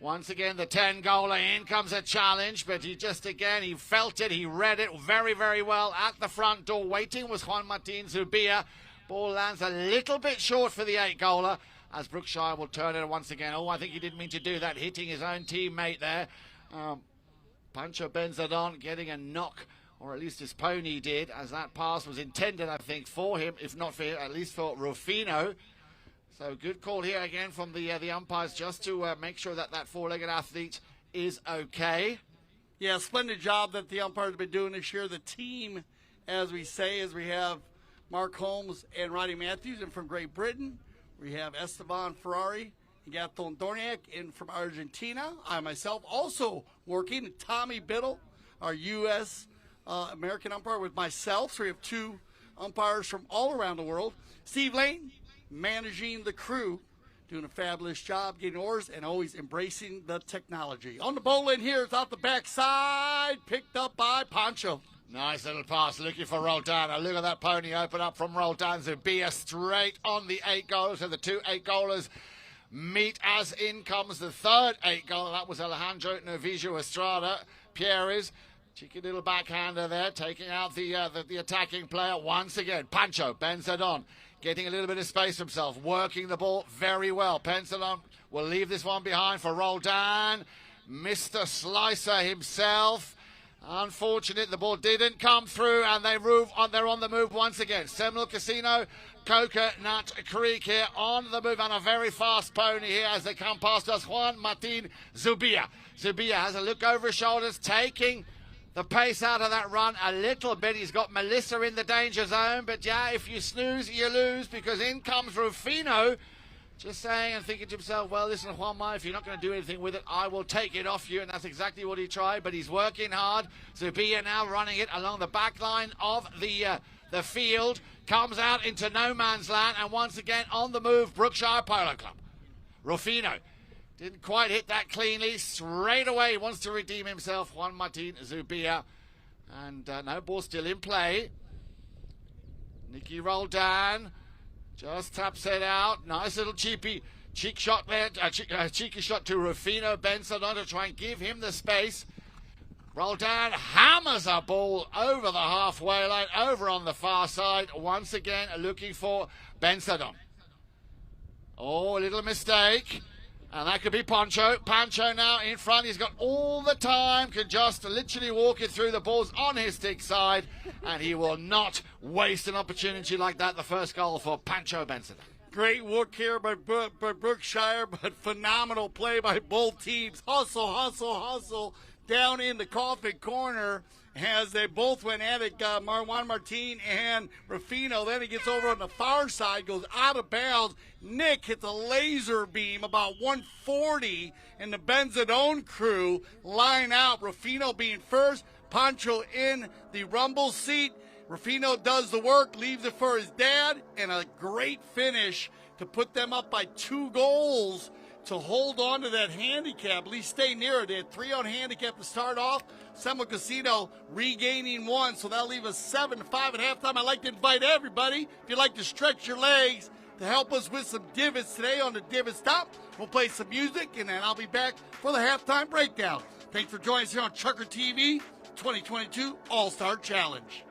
Once again, the 10-goaler. In comes a challenge, but he felt it. He read it very, very well at the front door. Waiting was Juan Martin Zubia. Ball lands a little bit short for the 8-goaler, as Brookshire will turn it once again. Oh, I think he didn't mean to do that, hitting his own teammate there. Pancho Benzadon getting a knock, or at least his pony did, as that pass was intended, I think, for him, if not for him, at least for Rufino. So good call here again from the umpires, just to make sure that that 4-legged athlete is okay. Yeah, splendid job that the umpires have been doing this year. The team, as we say, as we have Mark Holmes and Roddy Matthews in from Great Britain. We have Esteban Ferrari and Gaston Dorniak in from Argentina. I myself also working. Tommy Biddle, our U.S. American umpire, with myself. So we have 2 umpires from all around the world. Steve Lane, managing the crew, doing a fabulous job, getting orders, and always embracing the technology. On the bowl in here, it's out the backside, picked up by Pancho. Nice little pass, looking for Roldan. Look at that pony open up from Roldan. Zubia straight on the 8-goalers, so the 2 8-goalers meet as in comes the third 8-goaler. That was Alejandro Novijo Estrada. Pierres, cheeky little backhander there, taking out the attacking player once again. Pancho Benzadon getting a little bit of space for himself, working the ball very well. Benzadon will leave this one behind for Roldan. Mr. Slicer himself. Unfortunate, the ball didn't come through, and they're on the move once again. Seminole Casino, Coconut Creek here on the move, and a very fast pony here as they come past us. Juan Martin Zubia. Zubia has a look over his shoulders, taking the pace out of that run a little bit. He's got Melissa in the danger zone, but yeah, if you snooze, you lose, because in comes Rufino. Just saying and thinking to himself, well, listen, Juanma, if you're not going to do anything with it, I will take it off you. And that's exactly what he tried, but he's working hard. Zubia now running it along the back line of the field. Comes out into no man's land, and once again on the move, Brookshire Polo Club. Rufino didn't quite hit that cleanly. Straight away wants to redeem himself, Juan Martin Zubia. And no ball still in play. Nicky Roldan just taps it out. Nice little cheeky shot there. Cheeky shot to Rufino Benson to try and give him the space. Roldan hammers a ball over the halfway line, over on the far side. Once again looking for Bensadon. Oh, a little mistake. And that could be Pancho. Pancho now in front. He's got all the time. Can just literally walk it through. The ball's on his stick side. And he will not waste an opportunity like that. The first goal for Pancho Benson. Great work here by Brookshire, but phenomenal play by both teams. Hustle, hustle, hustle down in the coffin corner as they both went at it. Juan Martin and Rufino. Then he gets over on the far side, goes out of bounds. Nick hits a laser beam about 140, and the Benzadone crew line out. Rufino being first, Pancho in the rumble seat. Rufino does the work, leaves it for his dad, and a great finish to put them up by 2 goals to hold on to that handicap, at least stay near it. They had 3 on handicap to start off. Seminole Casino regaining 1, so that'll leave us 7-5 at halftime. I'd like to invite everybody, if you'd like to stretch your legs, to help us with some divots today on the Divot Stop. We'll play some music, and then I'll be back for the halftime breakdown. Thanks for joining us here on Chucker TV 2022 All-Star Challenge.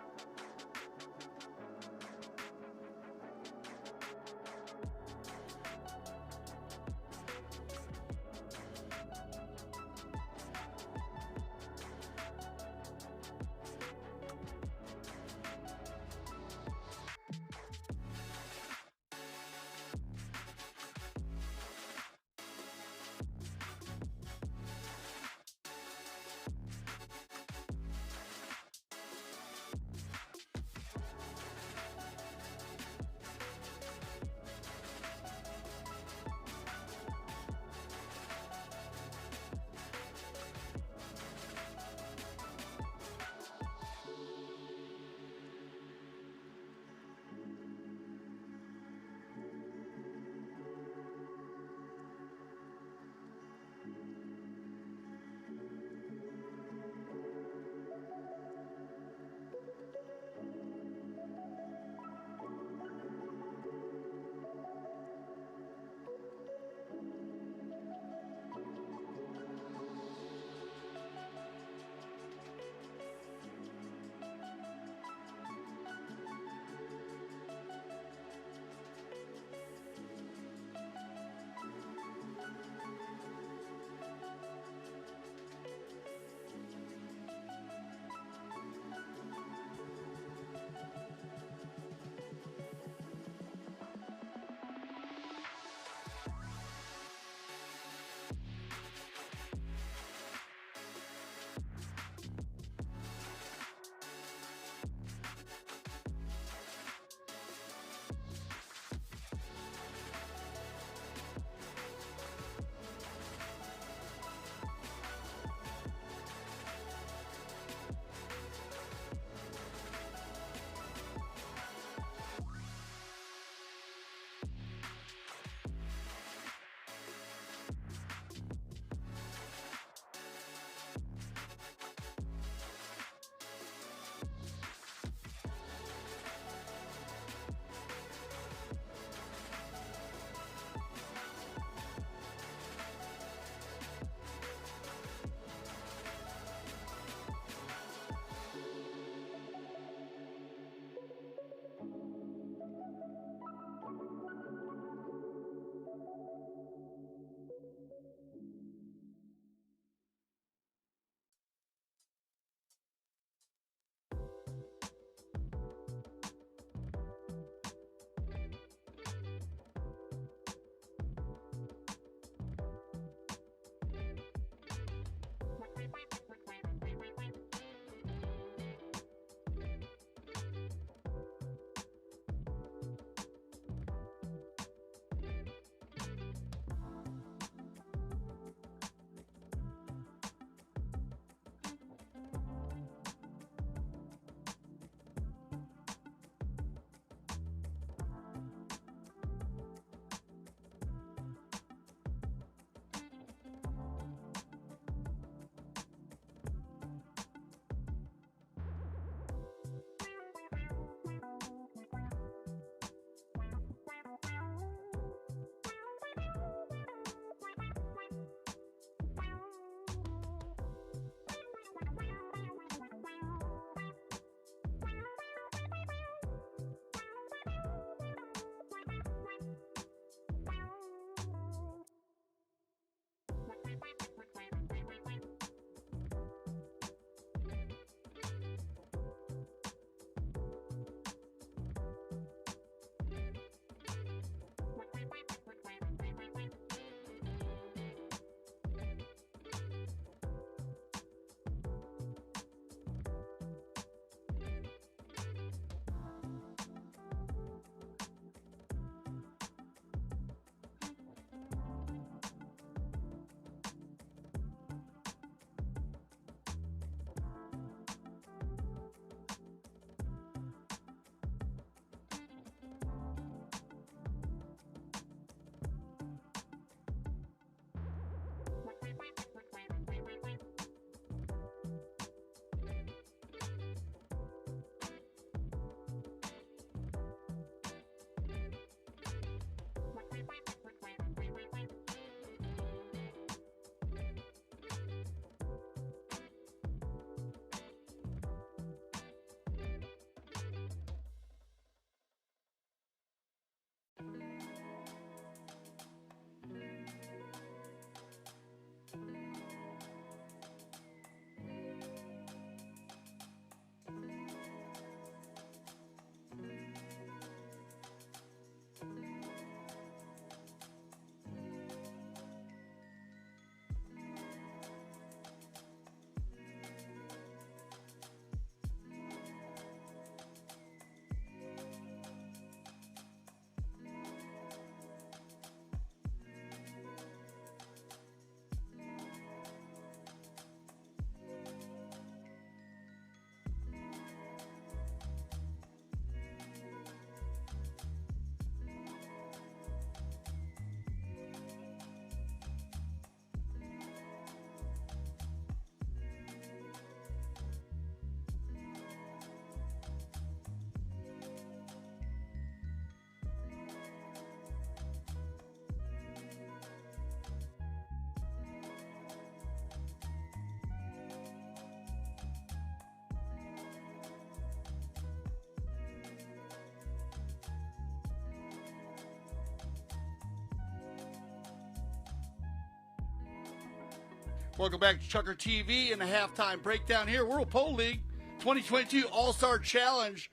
Welcome back to Chucker TV and the halftime breakdown here. World Pole League 2022 All-Star Challenge.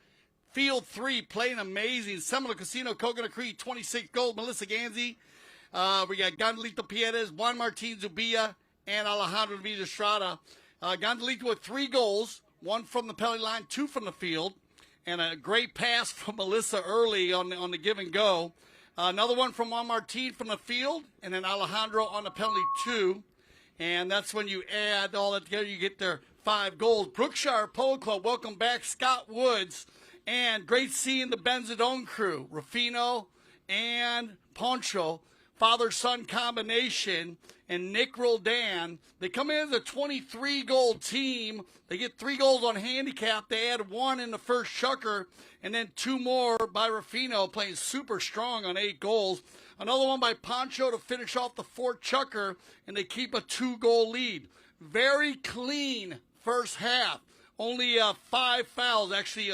Field 3 playing amazing. Seminole Casino, Coconut Creek, 26 gold. Melissa Ganzi. We got Gonzalito Pierres, Juan Martin Zubia, and Alejandro Villastrada. Gonzalito with 3 goals, 1 from the penalty line, 2 from the field, and a great pass from Melissa early on the give and go. Another one from Juan Martin from the field, and then Alejandro on the penalty 2. And that's when you add all that together, you get their 5 goals. Brookshire Polo Club, welcome back, Scott Woods. And great seeing the Benzadone crew, Rufino and Poncho, father-son combination, and Nick Roldan. They come in as a 23-goal team. They get 3 goals on handicap. They add 1 in the first chucker, and then 2 more by Rufino, playing super strong on 8 goals. Another one by Poncho to finish off the 4th chucker, and they keep a 2-goal lead. Very clean first half. Only 5 fouls, actually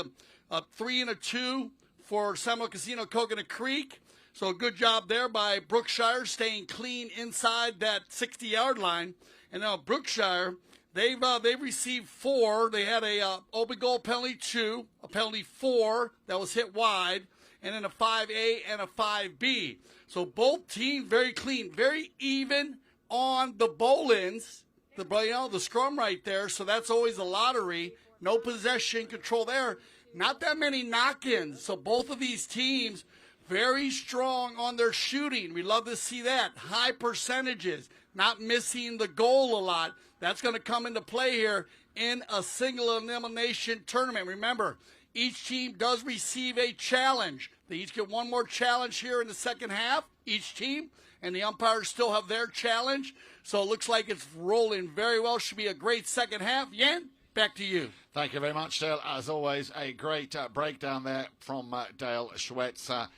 a 3 and a 2 for Seminole Casino Coconut Creek. So a good job there by Brookshire, staying clean inside that 60-yard line. And now Brookshire, they've received 4. They had a open goal penalty 2, a penalty 4 that was hit wide, and then a 5A and a 5B. So both teams very clean, very even on the bowl-ins, the scrum right there. So that's always a lottery. No possession control there. Not that many knock-ins. So both of these teams very strong on their shooting. We love to see that. High percentages, not missing the goal a lot. That's going to come into play here in a single elimination tournament. Remember, each team does receive a challenge. They each get 1 more challenge here in the second half, each team, and the umpires still have their challenge. So it looks like it's rolling very well. Should be a great second half. Yan, back to you. Thank you very much, Dale. As always, a great breakdown there from Dale Schwetz.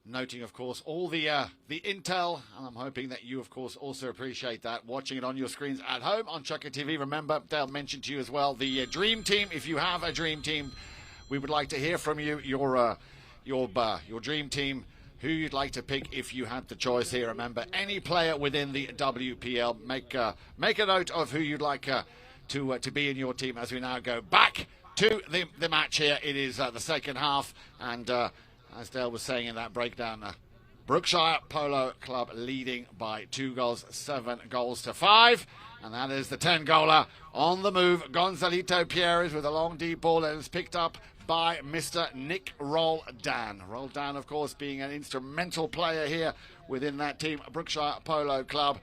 Noting, of course, all the intel, and I'm hoping that you, of course, also appreciate that, watching it on your screens at home on Chucker TV. Remember, Dale mentioned to you as well, the Dream Team. If you have a Dream Team, we would like to hear from you, your Dream Team, who you'd like to pick if you had the choice here. Remember, any player within the WPL, make a note of who you'd like to be in your team as we now go back to the match here. It is the second half, and as Dale was saying in that breakdown, Brookshire Polo Club leading by 2 goals, 7 goals to 5. And that is the 10-goaler on the move. Gonzalito Pierres with a long deep ball that is picked up by Mr. Nick Roldan. Roldan, of course, being an instrumental player here within that team, Brookshire Polo Club.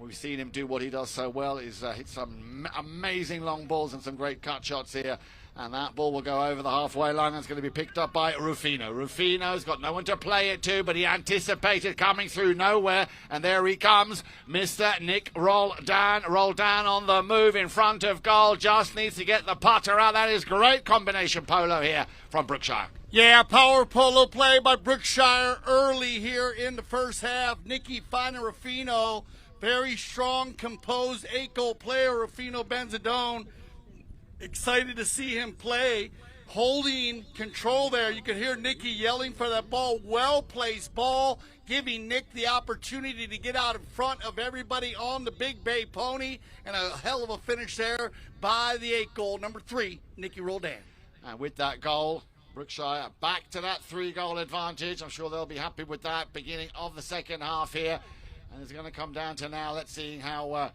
We've seen him do what he does so well, is hit some amazing long balls and some great cut shots here. And that ball will go over the halfway line. That's going to be picked up by Rufino. Rufino's got no one to play it to, but he anticipated coming through nowhere. And there he comes, Mr. Nick Roldan. Roldan on the move in front of goal. Just needs to get the putter out. That is great combination polo here from Brookshire. Yeah, power polo play by Brookshire early here in the first half. Nicky finding Rufino. Very strong, composed 8-goal player, Rufino Benzadone. Excited to see him play, holding control there. You could hear Nicky yelling for that ball. Well-placed ball, giving Nick the opportunity to get out in front of everybody on the Big Bay Pony, and a hell of a finish there by the 8-goal, number 3, Nicky Roldan. And with that goal, Brookshire back to that 3-goal advantage. I'm sure they'll be happy with that beginning of the second half here. And it's going to come down to now, let's see how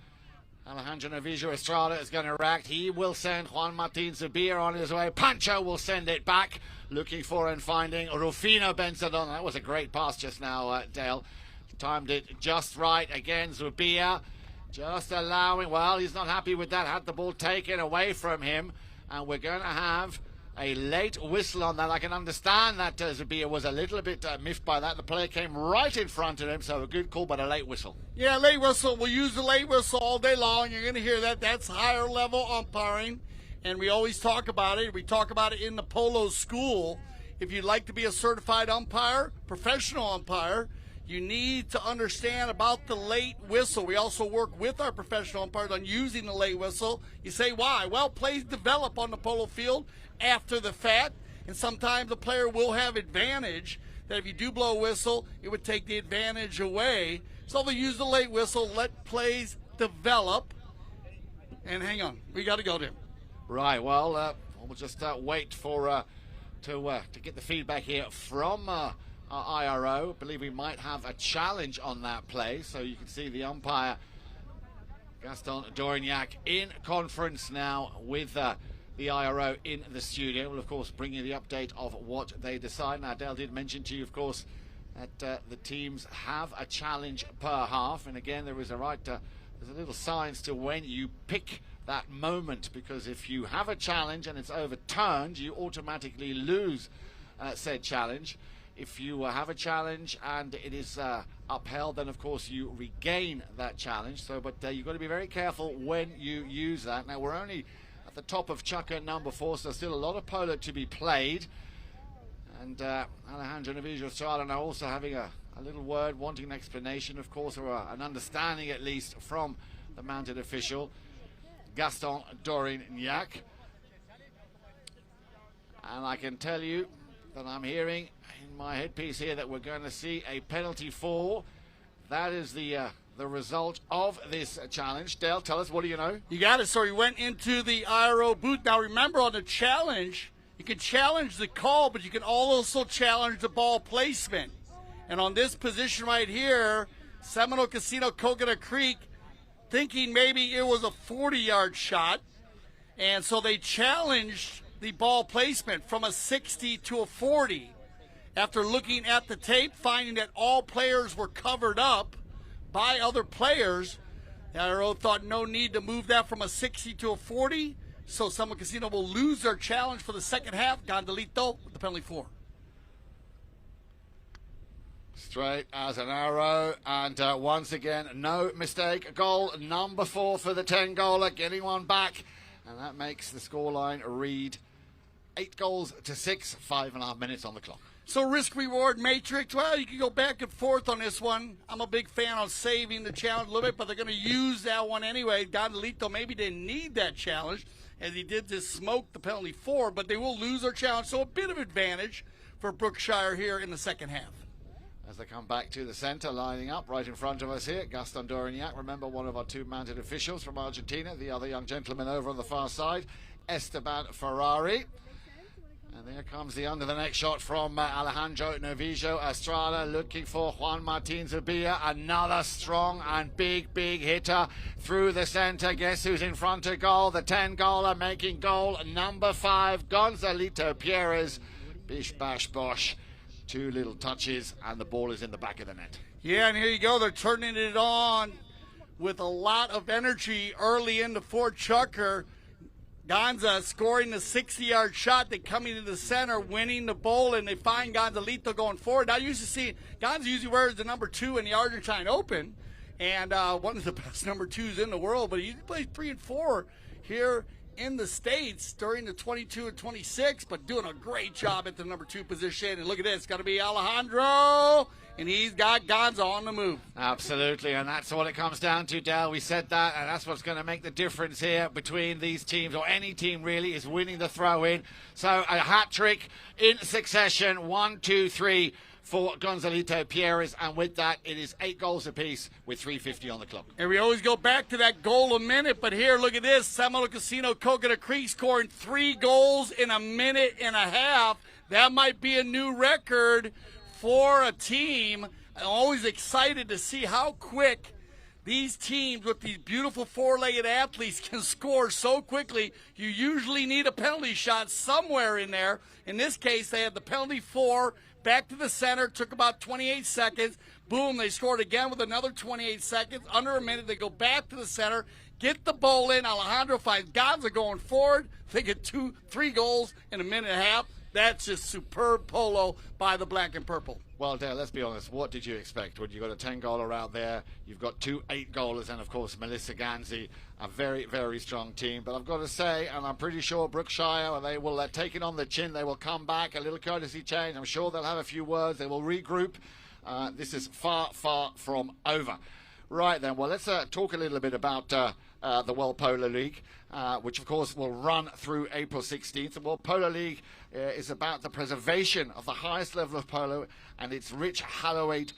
Alejandro Estrada is going to react. He will send Juan Martin Zubia on his way. Pancho will send it back, looking for and finding Rufino Benzadone. That was a great pass just now, Dale. Timed it just right. Again, Zubia just allowing, well, he's not happy with that. Had the ball taken away from him. And we're going to have a late whistle on that. I can understand that Zubia was a little bit miffed by that. The player came right in front of him, so a good call, but a late whistle. Yeah, late whistle. We'll use the late whistle all day long. You're going to hear that. That's higher level umpiring, and we always talk about it. We talk about it in the polo school. If you'd like to be a certified umpire, professional umpire, you need to understand about the late whistle. We also work with our professional umpires on using the late whistle. You say, why? Well, plays develop on the polo field after the fact, and sometimes the player will have advantage that if you do blow a whistle, it would take the advantage away. So they'll use the late whistle, let plays develop, And hang on, we got to go to him. Right, well, we'll just wait for to get the feedback here from our IRO. I believe we might have a challenge on that play, so you can see the umpire, Gaston Dorignac, in conference now with the IRO in the studio. We'll, of course, bring you the update of what they decide. Now, Dale did mention to you, of course, that the teams have a challenge per half, and again, there is a there's a little science to when you pick that moment, because if you have a challenge and it's overturned, you automatically lose said challenge. If you have a challenge and it is upheld, then of course you regain that challenge. So, but you've got to be very careful when you use that. Now, we're only at the top of Chukka number 4, so there's still a lot of polo to be played. And Alejandro Novillo Estrada now also having a little word, wanting an explanation, of course, or an understanding at least from the mounted official, Gaston Dorignac. And I can tell you that I'm hearing in my headpiece here that we're going to see a penalty for. That is the result of this challenge. Dale, tell us, what do you know? You got it. So he went into the IRO booth. Now remember, on the challenge, you can challenge the call, but you can also challenge the ball placement. And on this position right here, Seminole Casino Coconut Creek, thinking maybe it was a 40-yard shot, and so they challenged the ball placement from a 60 to a 40. After looking at the tape, finding that all players were covered up by other players, the IRO thought no need to move that from a 60 to a 40, so Seminole Casino will lose their challenge for the second half. Gondelito with the penalty 4. Straight as an arrow, and once again, no mistake. Goal number 4 for the 10-goaler, getting one back, and that makes the scoreline read 8 goals to 6, 5.5 minutes on the clock. So risk-reward matrix, well, you can go back and forth on this one. I'm a big fan of saving the challenge a little bit, but they're going to use that one anyway. Gondelito maybe didn't need that challenge, as he did just smoke the penalty 4, but they will lose their challenge, so a bit of advantage for Brookshire here in the second half. As they come back to the center, lining up right in front of us here, Gaston Dorignac, remember, one of our 2 mounted officials from Argentina, the other young gentleman over on the far side, Esteban Ferrari. And there comes the under the neck shot from Alejandro Novillo Estrada, looking for Juan Martin Zubia, another strong and big hitter through the center. Guess who's in front of goal? The 10-goaler making goal number 5, Gonzalito Pierres. Bish bash bosh. 2 little touches, and the ball is in the back of the net. Yeah, and here you go. They're turning it on with a lot of energy early into Fort Chukka. Gonza scoring the 60-yard shot. They coming to the center, winning the bowl, and they find Gonzalito going forward. Now, Gonza usually wears the number 2 in the Argentine Open, and one of the best number 2s in the world, but he plays 3 and 4 here in the States during the 22 and 26, but doing a great job at the number 2 position. And look at this, it's got to be Alejandro, and he's got Gonza on the move. Absolutely, and that's what it comes down to, Dal. We said that, and that's what's going to make the difference here between these teams, or any team really, is winning the throw-in. So a hat-trick in succession, 1, 2, 3 for Gonzalito Pierres, and with that, it is 8 goals apiece with 3:50 on the clock. And we always go back to that goal a minute, but here, look at this. Seminole Casino Coconut Creek scoring 3 goals in a minute and a half. That might be a new record for a team. I'm always excited to see how quick these teams with these beautiful 4-legged athletes can score so quickly. You usually need a penalty shot somewhere in there. In this case, they had the penalty 4, back to the center, took about 28 seconds. Boom, they scored again with another 28 seconds. Under a minute, they go back to the center, get the ball in. Alejandro finds Gonza going forward. They get 3 goals in a minute and a half. That's just superb polo by the black and purple. Well, Dale, let's be honest. What did you expect when you got a 10-goaler out there? You've got 2 8-goalers, and of course Melissa Ganzi, a very, very strong team. But I've got to say, and I'm pretty sure Brookshire, they will take it on the chin. They will come back, a little courtesy change. I'm sure they'll have a few words. They will regroup. This is far, far from over. Right then, well, let's talk a little bit about the World Polo League, which of course will run through April 16th. The World Polo League is about the preservation of the highest level of polo and its rich, hallowed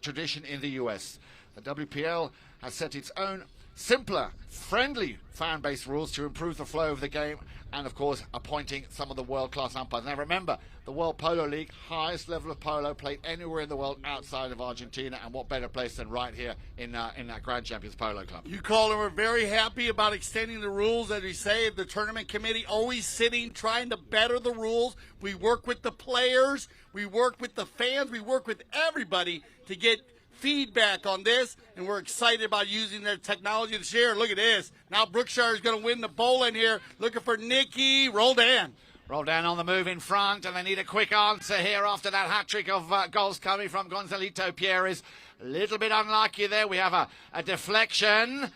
tradition in the US. The WPL has set its own simpler, friendly fan-based rules to improve the flow of the game, and of course appointing some of the world-class umpires. Now remember, the World Polo League, highest level of polo played anywhere in the world outside of Argentina, and what better place than right here in that Grand Champions Polo Club. You call them, we're very happy about extending the rules. As we say, the tournament committee always sitting, trying to better the rules. We work with the players, we work with the fans, we work with everybody to get feedback on this, and we're excited about using their technology this year. Look at this. Now Brookshire is going to win the bowling here. Looking for Nicky Roldan. Roldan on the move in front, and they need a quick answer here after that hat-trick of goals coming from Gonzalito Pierres. A little bit unlucky there. We have a deflection.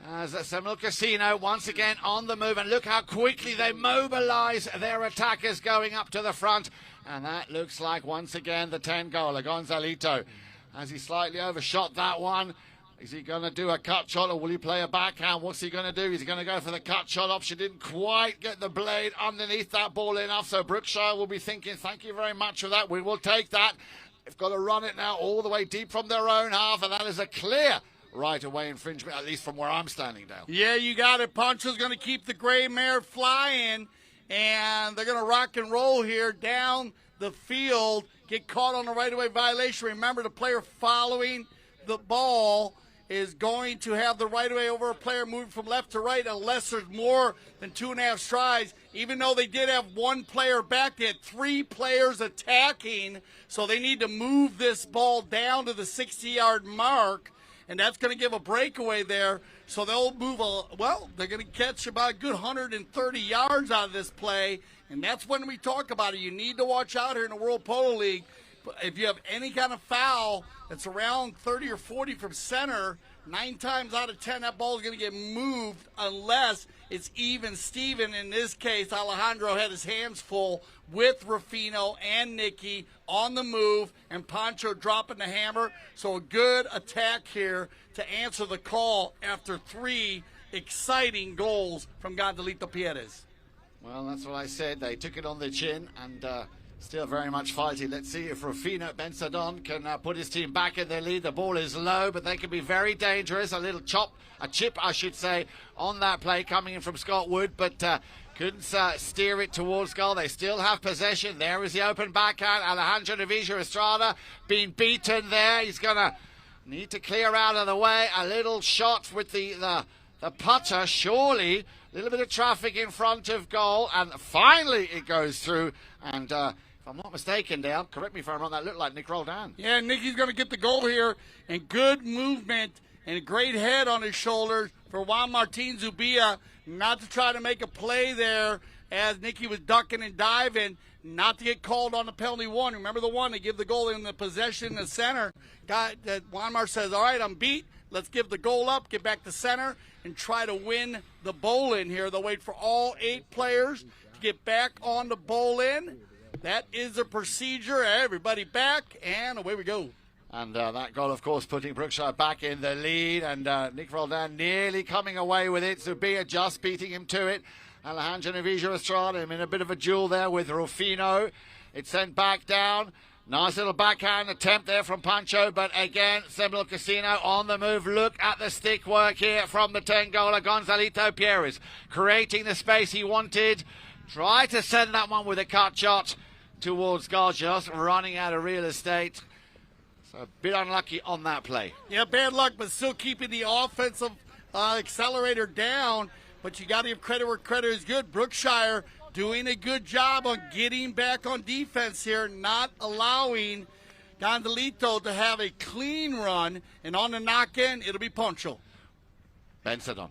As Semel Casino once again on the move, and look how quickly they mobilize their attackers going up to the front. And that looks like once again the 10-goaler, Gonzalito. As he slightly overshot that one. Is he going to do a cut shot, or will he play a backhand? What's he going to do? He's going to go for the cut shot option. Didn't quite get the blade underneath that ball enough, so Brookshire will be thinking, thank you very much for that. We will take that. They've got to run it now all the way deep from their own half, and that is a clear right-away infringement, at least from where I'm standing, Dale. Yeah, you got it. Poncho's going to keep the gray mare flying, and they're going to rock and roll here down the field. Get caught on the right-of-way violation. Remember, the player following the ball is going to have the right-of-way over a player moving from left to right unless there's more than 2.5 strides. Even though they did have one player back, they had 3 players attacking, so they need to move this ball down to the 60-yard mark, and that's going to give a breakaway there. So they'll move they're going to catch about a good 130 yards out of this play. And that's when we talk about it. You need to watch out here in the World Polo League. If you have any kind of foul that's around 30 or 40 from center, 9 times out of 10, that ball is going to get moved unless it's even Steven. In this case, Alejandro had his hands full with Rufino and Nicky on the move, and Poncho dropping the hammer. So a good attack here to answer the call after 3 exciting goals from Gonzalito Pierres. Well, that's what I said. They took it on the chin and still very much fighting. Let's see if Rufino Bensadon can put his team back in their lead. The ball is low, but they can be very dangerous. A little chip, I should say, on that play coming in from Scott Wood, but couldn't steer it towards goal. They still have possession. There is the open backhand. Alejandro Navija Estrada being beaten there. He's going to need to clear out of the way. A little shot with the putter, surely. A little bit of traffic in front of goal, and finally it goes through. And if I'm not mistaken, Dale, correct me if I'm wrong, that looked like Nick Roldan. Yeah, Nicky's going to get the goal here, and good movement and a great head on his shoulders for Juan Martin Zubia, not to try to make a play there as Nicky was ducking and diving, not to get called on the penalty one. Remember the one, they give the goal in the possession in the center. Juan Mar says, all right, I'm beat. Let's give the goal up, get back to center, and try to win the bowl in here. They'll wait for all 8 players to get back on the bowl in. That is the procedure. Everybody back, and away we go. And that goal, of course, putting Brookshire back in the lead. And Nick Roldan nearly coming away with it. Zubia just beating him to it. Alejandro Navija Estrada in a bit of a duel there with Rufino. It's sent back down. Nice little backhand attempt there from Pancho, but again, Semel Casino on the move. Look at the stick work here from the 10-goaler, Gonzalito Pierres, creating the space he wanted. Try to send that one with a cut shot towards goal, just running out of real estate. So a bit unlucky on that play. Yeah, bad luck, but still keeping the offensive accelerator down. But you got to give credit where credit is good. Brookshire doing a good job on getting back on defense here, not allowing Gonzalito to have a clean run. And on the knock-in, it'll be Poncho. Bensadon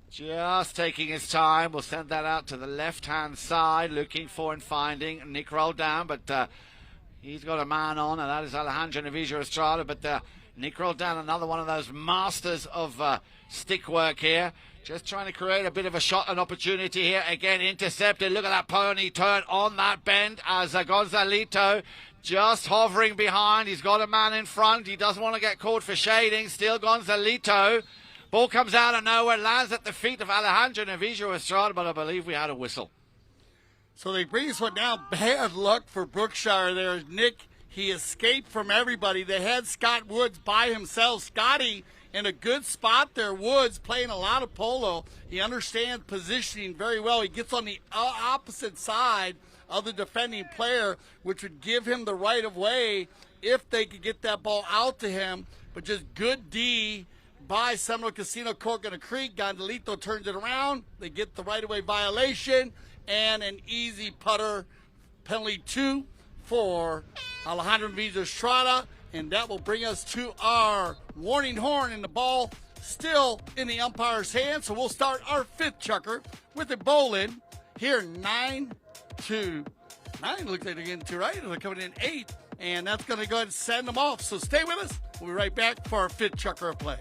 just taking his time. We'll send that out to the left-hand side, looking for and finding Nick Roldan, but he's got a man on, and that is Alejandro Navija Estrada. But Nick Roldan, another one of those masters of stick work here. Just trying to create a bit of a shot, an opportunity here. Again, intercepted. Look at that pony turn on that bend as Gonzalito just hovering behind. He's got a man in front. He doesn't want to get caught for shading. Still Gonzalito. Ball comes out of nowhere, lands at the feet of Alejandro Navija Estrada, but I believe we had a whistle. So they bring this one down. Bad luck for Brookshire there. Nick, he escaped from everybody. They had Scott Woods by himself. Scotty in a good spot there. Woods playing a lot of polo. He understands positioning very well. He gets on the opposite side of the defending player, which would give him the right of way if they could get that ball out to him. But just good D by Seminole Casino Coconut Creek. Gondolito turns it around. They get the right of way violation and an easy putter penalty 2 for Alejandro Villa Estrada. And that will bring us to our warning horn, and the ball still in the umpire's hand. So we'll start our fifth chukker with a bowl-in here, 9-9. Looks like they're getting 2 right. They're coming in 8, and that's going to go ahead and send them off. So stay with us. We'll be right back for our fifth chukker of play.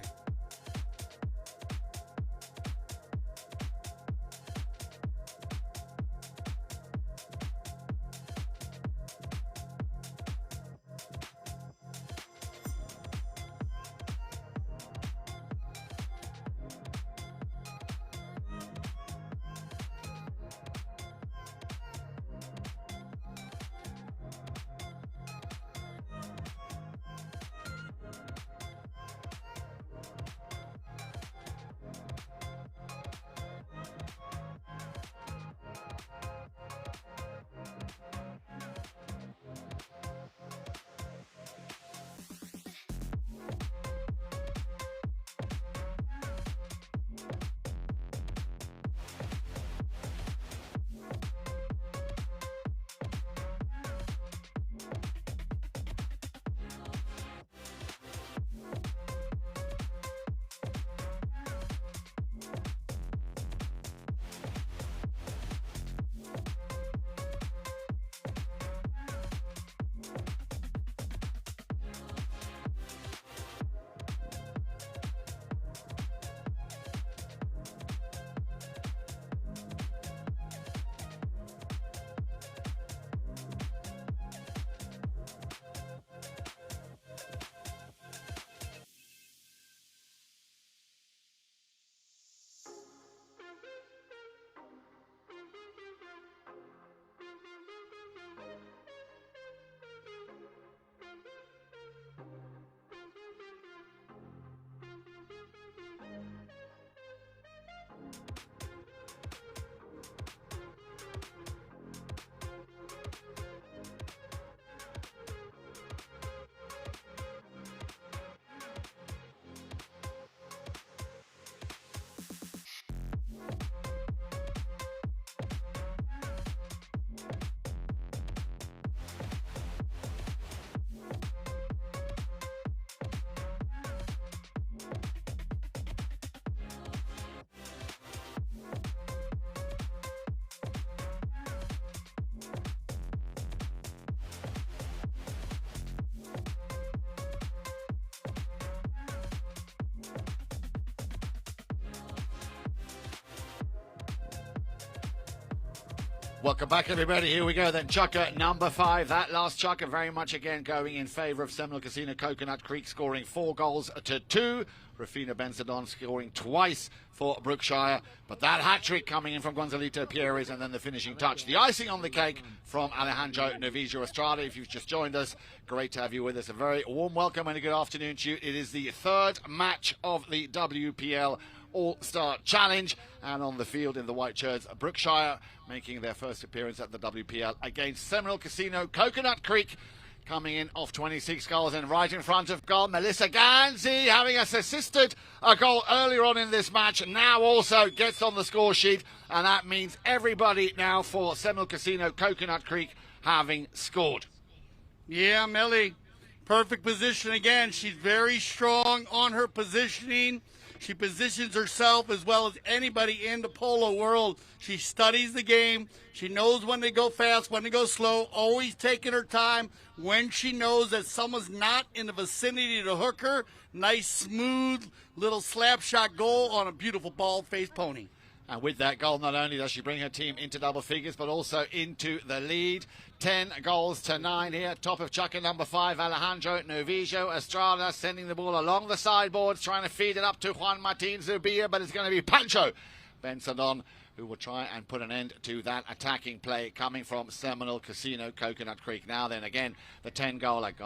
Welcome back, everybody. Here we go then. Chukker number 5. That last chukker very much again going in favour of Seminole Casino Coconut Creek, scoring 4 goals to 2. Rafina Benzadon scoring twice for Brookshire. But that hat-trick coming in from Gonzalito Pierres, and then the finishing touch, the icing on the cake from Alejandro Novillo Estrada. If you've just joined us, great to have you with us. A very warm welcome and a good afternoon to you. It is the 3rd match of the WPL All-Star Challenge, and on the field in the white shirts, Brookshire making their first appearance at the WPL against Seminole Casino Coconut Creek, coming in off 26 goals, and right in front of goal, Melissa Ganzi, having us assisted a goal earlier on in this match, now also gets on the score sheet, and that means everybody now for Seminole Casino Coconut Creek having scored. Yeah, Melly, perfect position again. She's very strong on her positioning. She positions herself as well as anybody in the polo world. She studies the game. She knows when to go fast, when to go slow, always taking her time. When she knows that someone's not in the vicinity to hook her, nice, smooth little slap shot goal on a beautiful bald-faced pony. And with that goal, not only does she bring her team into double figures, but also into the lead. 10 goals to 9 here. Top of chukker number 5, Alejandro Novillo Estrada, sending the ball along the sideboards, trying to feed it up to Juan Martin Zubia, but it's going to be Pancho Benzadon who will try and put an end to that attacking play coming from Seminole Casino Coconut Creek. Now then, again, the 10-goaler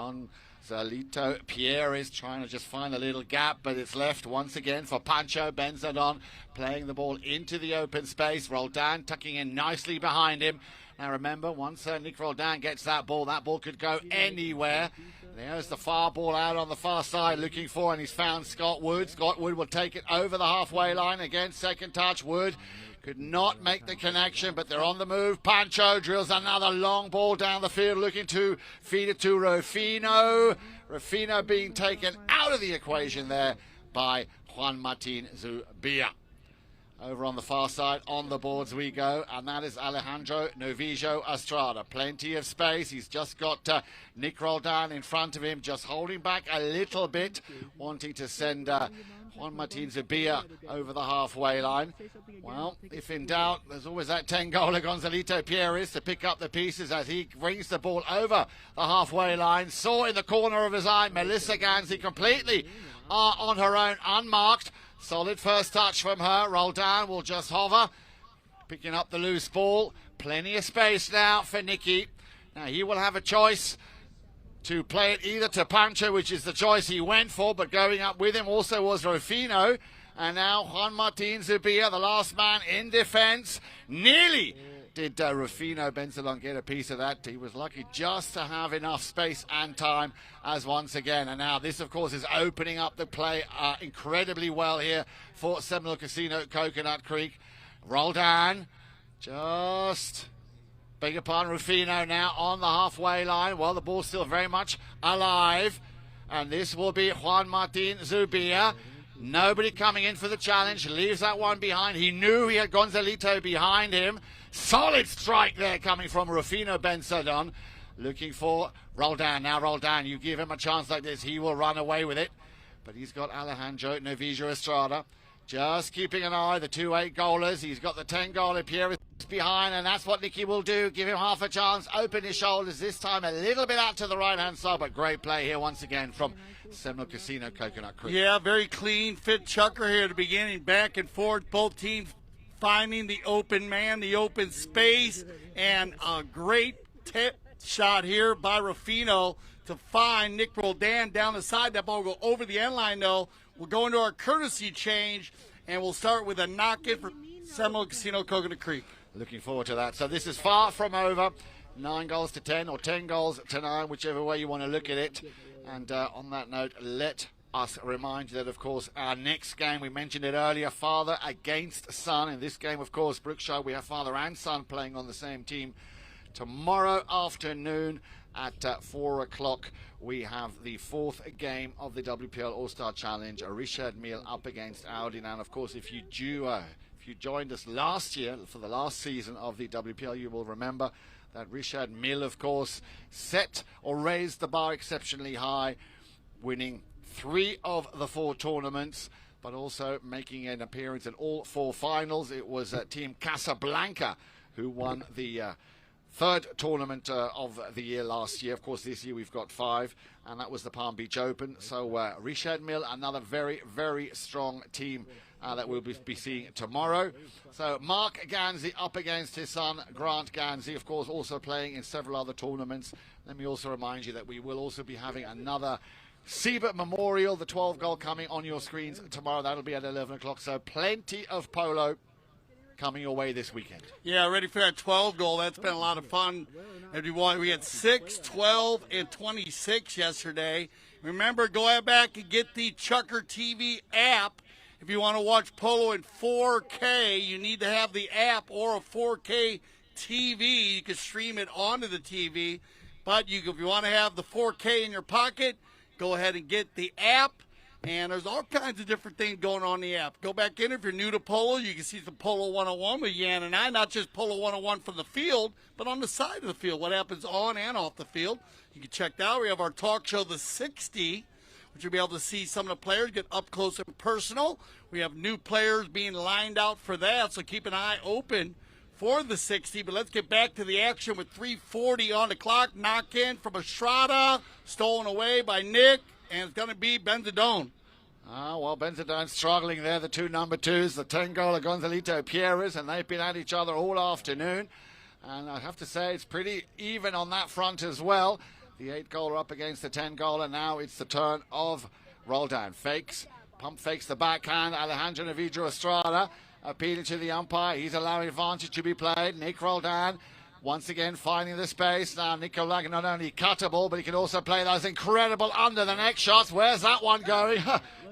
Zalito Pierre is trying to just find a little gap, but it's left once again for Pancho Benzadon, playing the ball into the open space. Roldan tucking in nicely behind him. Now remember, once Nick Roldan gets that ball could go anywhere. There's the far ball out on the far side looking for, and he's found Scott Wood. Scott Wood will take it over the halfway line. Again, second touch. Wood could not make the connection, but they're on the move. Pancho drills another long ball down the field, looking to feed it to Rufino. Rufino being taken out of the equation there by Juan Martin Zubia. Over on the far side, on the boards we go, and that is Alejandro Novillo Estrada. Plenty of space. He's just got Nick Roldan in front of him, just holding back a little bit, wanting to send Juan Martin Zubia over the halfway line. Well, if in doubt, there's always that 10-goaler Gonzalito Pierres to pick up the pieces as he brings the ball over the halfway line. Saw in the corner of his eye Melissa Ganzi completely on her own, unmarked. Solid first touch from her. Roldan will just hover, picking up the loose ball. Plenty of space now for Nicky. Now he will have a choice to play it either to Pancho, which is the choice he went for, but going up with him also was Rufino. And now Juan Martin Zubia, the last man in defense. Nearly did Rufino Benzalon get a piece of that. He was lucky just to have enough space and time as once again. And now this, of course, is opening up the play incredibly well here for Seminole Casino Coconut Creek. Roldan, just, beg your pardon, Rufino now on the halfway line. Well, the ball's still very much alive. And this will be Juan Martin Zubia. Nobody coming in for the challenge. Leaves that one behind. He knew he had Gonzalito behind him. Solid strike there coming from Rufino Benzadon. Looking for Roldan. Now Roldan, you give him a chance like this, he will run away with it. But he's got Alejandro Novillo Estrada. Just keeping an eye, the 2-8 goalers. He's got the 10-goaler Pierre behind, and that's what Nicky will do. Give him half a chance, open his shoulders, this time a little bit out to the right-hand side, but great play here once again from Seminole Casino Coconut Creek. Yeah, very clean, fit chucker here at the beginning, back and forth, both teams finding the open man, the open space, and a great tip shot here by Rufino to find Nick Roldan down the side. That ball will go over the end line, though. We'll go into our courtesy change, and we'll start with a knock-in for Seminole Casino Coconut Creek. Looking forward to that. So this is far from over. 9 goals to 10 or 10 goals to 9, whichever way you want to look at it. And on that note, let us remind you that, of course, our next game, we mentioned it earlier, father against son. In this game, of course, Brookshire, we have father and son playing on the same team. Tomorrow afternoon at 4 o'clock, we have the 4th game of the WPL All-Star Challenge, Richard Mille up against Audi. And, of course, if you joined us last year for the last season of the WPL, you will remember that Richard Mille, of course, set or raised the bar exceptionally high, winning 3 of the 4 tournaments, but also making an appearance in all 4 finals. It was Team Casablanca who won the 3rd tournament of the year last year. Of course, this year we've got 5, and that was the Palm Beach Open. So Richard Mille, another very, very strong team that we'll be seeing tomorrow. So Mark Ganzi up against his son, Grant Ganzi, of course, also playing in several other tournaments. Let me also remind you that we will also be having another Siebert Memorial, the 12 goal coming on your screens tomorrow. That'll be at 11 o'clock. So plenty of polo coming your way this weekend. Yeah, ready for that 12 goal. That's been a lot of fun. Everyone, we had 6, 12, and 26 yesterday. Remember, go back and get the Chucker TV app. If you want to watch polo in 4K, you need to have the app or a 4K TV. You can stream it onto the TV. But if you want to have the 4K in your pocket, go ahead and get the app. And there's all kinds of different things going on in the app. Go back in. If you're new to polo, you can see some Polo 101 with Yan and I. Not just Polo 101 from the field, but on the side of the field, what happens on and off the field. You can check that out. We have our talk show, The 60, which you'll be able to see some of the players get up close and personal. We have new players being lined out for that, so keep an eye open for the 60. But let's get back to the action with 3:40 on the clock. Knock in from Estrada, stolen away by Nick, and it's going to be Benzadon. Well, Benzadon's struggling there, the 2 number 2s, the 10-goaler Gonzalito Pierres, and they've been at each other all afternoon. And I have to say it's pretty even on that front as well. The 8-goaler up against the 10-goaler. Now it's the turn of Roldan. Pump fakes the backhand. Alejandro Navidra Estrada appealing to the umpire. He's allowing advantage to be played. Nick Roldan once again finding the space. Now Nicola can not only cut a ball, but he can also play those incredible under the neck shots. Where's that one going?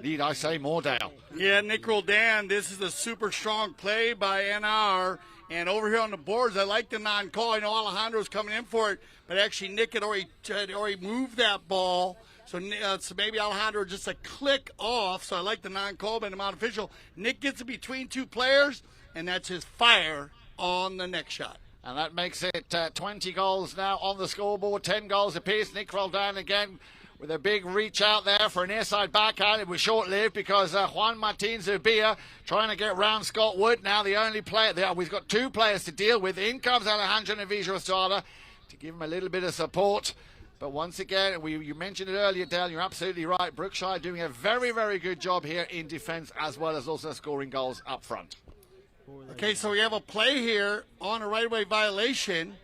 Need I say more, Dale? Yeah, Nick Roldan, this is a super strong play by NR. And over here on the boards, I like the non-call. I know Alejandro's coming in for it, but actually Nick had already moved that ball. So maybe Alejandro just a click off. So I like the non-call by the Mount official. Nick gets it between two players, and that's his fire on the next shot. And that makes it 20 goals now on the scoreboard, 10 goals apiece. Nick Roldan again with a big reach out there for an airside backhand. It was short-lived because Juan Martin Zubia trying to get round Scott Wood. Now the only player there, we've got two players to deal with. In comes Alejandro Navidra Estrada to give him a little bit of support. But once again, you mentioned it earlier, Dale, you're absolutely right. Brookshire doing a very, very good job here in defence as well as also scoring goals up front. Okay, so we have a play here on a right-of-way violation,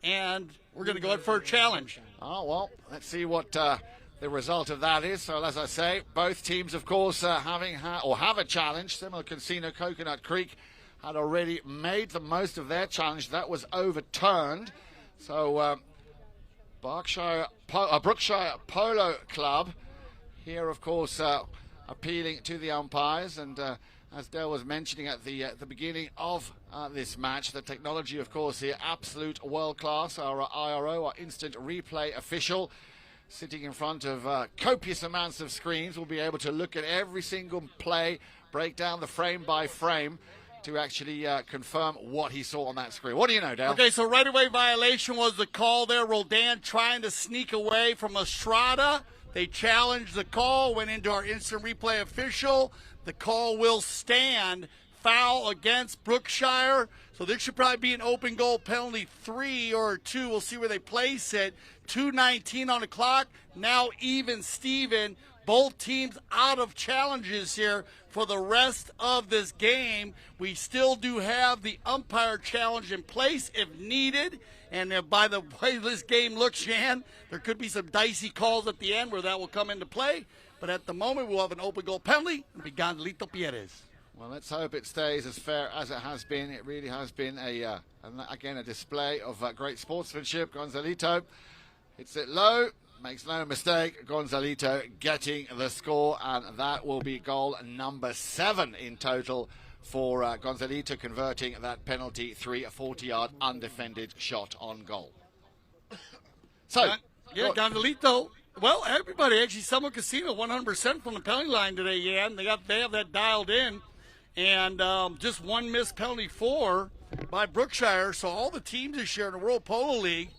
and we're going to go in for a challenge. Oh, well, let's see what the result of that is. So, as I say, both teams, of course, have a challenge. Similar Casino Coconut Creek had already made the most of their challenge. That was overturned. So, Brookshire Polo Club here, of course, appealing to the umpires. And as Dale was mentioning at the beginning of this match, the technology, of course, here, absolute world-class. Our IRO, our instant replay official, sitting in front of copious amounts of screens, will be able to look at every single play, break down the frame by frame, to actually confirm what he saw on that screen. What do you know, Dale? Okay, so right-of-way violation was the call there. Roldan trying to sneak away from Estrada. They challenged the call, went into our instant replay official. The call will stand. Foul against Brookshire. So this should probably be an open goal penalty, 3 or 2. We'll see where they place it. 2:19 on the clock. Now even Steven. Both teams out of challenges here for the rest of this game. We still do have the umpire challenge in place if needed. And by the way this game looks, Jan, there could be some dicey calls at the end where that will come into play. But at the moment, we'll have an open goal penalty. It'll be Gonzalito Pierres. Well, let's hope it stays as fair as it has been. It really has been, a display of great sportsmanship. Gonzalito hits it low. Makes no mistake, Gonzalito getting the score, and that will be goal number 7 in total for Gonzalito, converting that penalty 3, a 40-yard undefended shot on goal. So, Gonzalito. Well, everybody, actually, Summer Casino 100% from the penalty line today, Jan. They have that dialed in, and just one missed penalty 4 by Brookshire. So all the teams this year in the World Polo League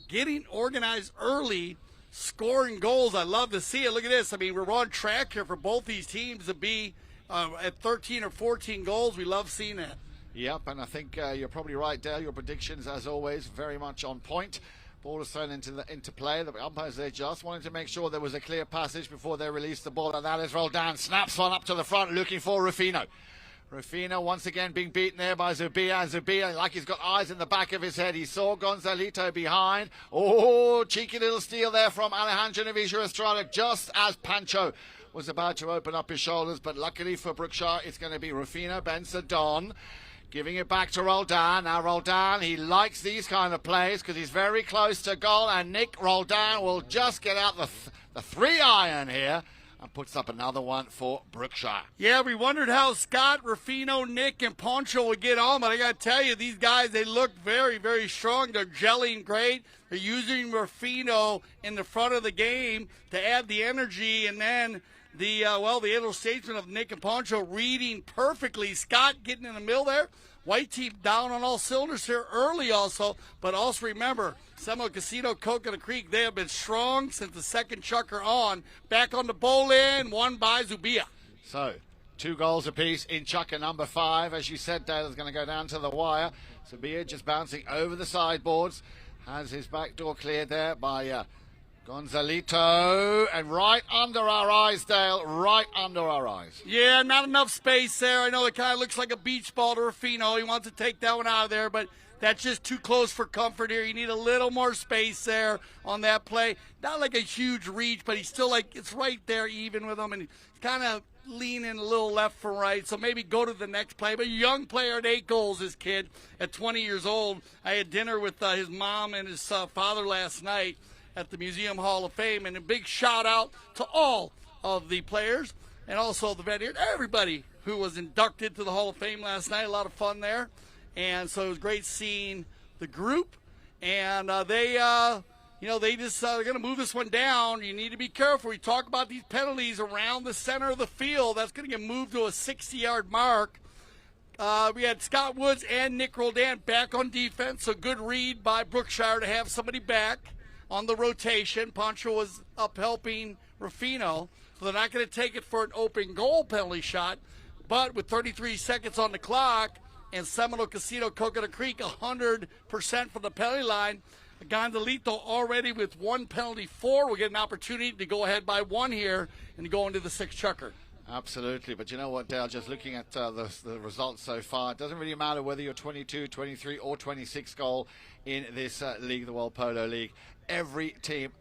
getting organized early, scoring goals. I love to see it. Look at this. I mean, we're on track here for both these teams to be at 13 or 14 goals. We love seeing that. Yep, and I think you're probably right, Dale. Your predictions, as always, very much on point. Ball is thrown into play. The umpires, they just wanted to make sure there was a clear passage before they released the ball, and that is Roldan. Snaps one up to the front, looking for Rufino. Rufino once again being beaten there by Zubia. Zubia, like he's got eyes in the back of his head. He saw Gonzalito behind. Oh, cheeky little steal there from Alejandro Navidra Estrada just as Pancho was about to open up his shoulders. But luckily for Brookshire, it's going to be Rufino Benzadon giving it back to Roldan. Now Roldan, he likes these kind of plays because he's very close to goal. And Nick Roldan will just get out the 3-iron here and puts up another one for Brookshire. Yeah, we wondered how Scott, Rufino, Nick, and Poncho would get on, but I got to tell you, these guys, they look very, very strong. They're gelling great. They're using Rufino in the front of the game to add the energy, and then the little statesman of Nick and Poncho reading perfectly. Scott getting in the middle there. White team down on all cylinders here early also, but also remember, Seminole Casino, Coconut Creek, they have been strong since the second chucker on. Back on the bowl in, won by Zubia. So, 2 goals apiece in chucker number 5. As you said, Dale is going to go down to the wire. Zubia just bouncing over the sideboards. Has his back door cleared there by Gonzalito, and right under our eyes, Dale, right under our eyes. Yeah, not enough space there. I know it kind of looks like a beach ball to Rufino. He wants to take that one out of there, but that's just too close for comfort here. You need a little more space there on that play. Not like a huge reach, but he's still like, it's right there even with him, and he's kind of leaning a little left from right, so maybe go to the next play. But a young player at 8 goals, this kid, at 20 years old. I had dinner with his mom and his father last night at the Museum Hall of Fame, and a big shout out to all of the players and also the veterans, everybody who was inducted to the Hall of Fame last night. A lot of fun there, and so it was great seeing the group. And they just they're going to move this one down. You need to be careful. We talk about these penalties around the center of the field. That's going to get moved to a 60-yard mark. We had Scott Woods and Nick Roldan back on defense, so good read by Brookshire to have somebody back on the rotation. Pancho was up helping Rufino, so they're not going to take it for an open goal penalty shot. But with 33 seconds on the clock and Seminole Casino Coconut Creek 100% from the penalty line, Gonzalito already with one penalty for. We'll get an opportunity to go ahead by one here and go into the 6th chucker. Absolutely, but you know what, Dale, just looking at the results so far, it doesn't really matter whether you're 22, 23 or 26 goal in this league, the World Polo League. Every team,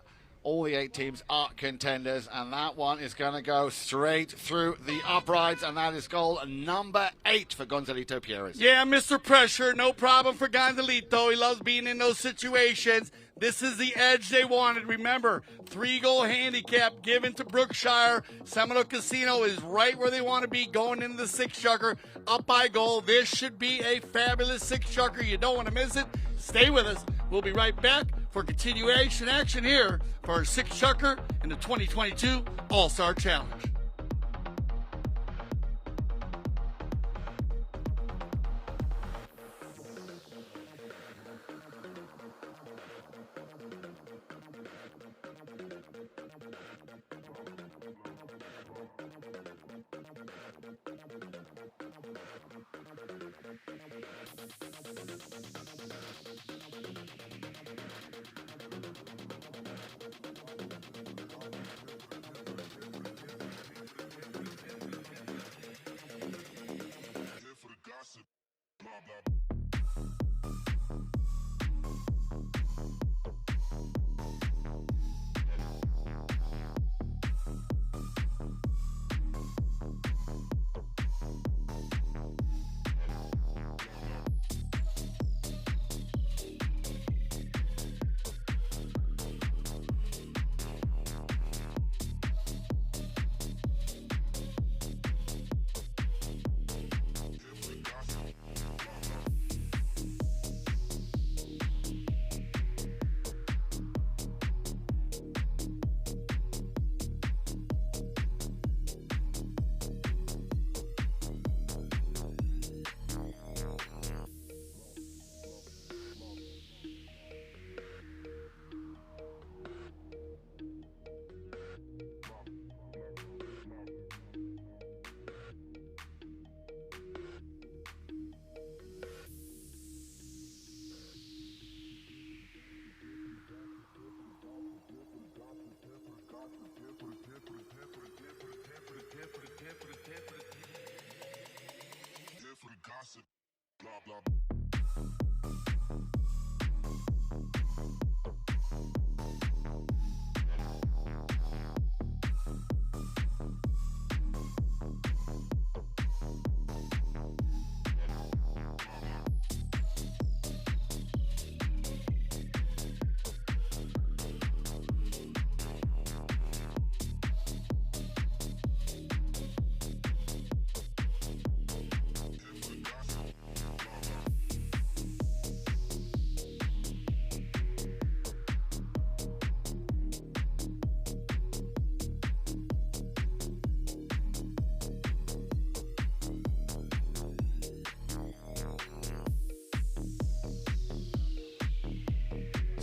all the 8 teams are contenders, and that one is going to go straight through the uprights, and that is goal number 8 for Gonzalito Pierres. Yeah, Mr. Pressure, no problem for Gonzalito. He loves being in those situations. This is the edge they wanted. Remember, 3-goal handicap given to Brookshire. Seminole Casino is right where they want to be going into the 6th chucker, up by goal. This should be a fabulous 6th chucker. You don't want to miss it. Stay with us. We'll be right back for continuation action here for our 6th chucker in the 2022 All-Star Challenge.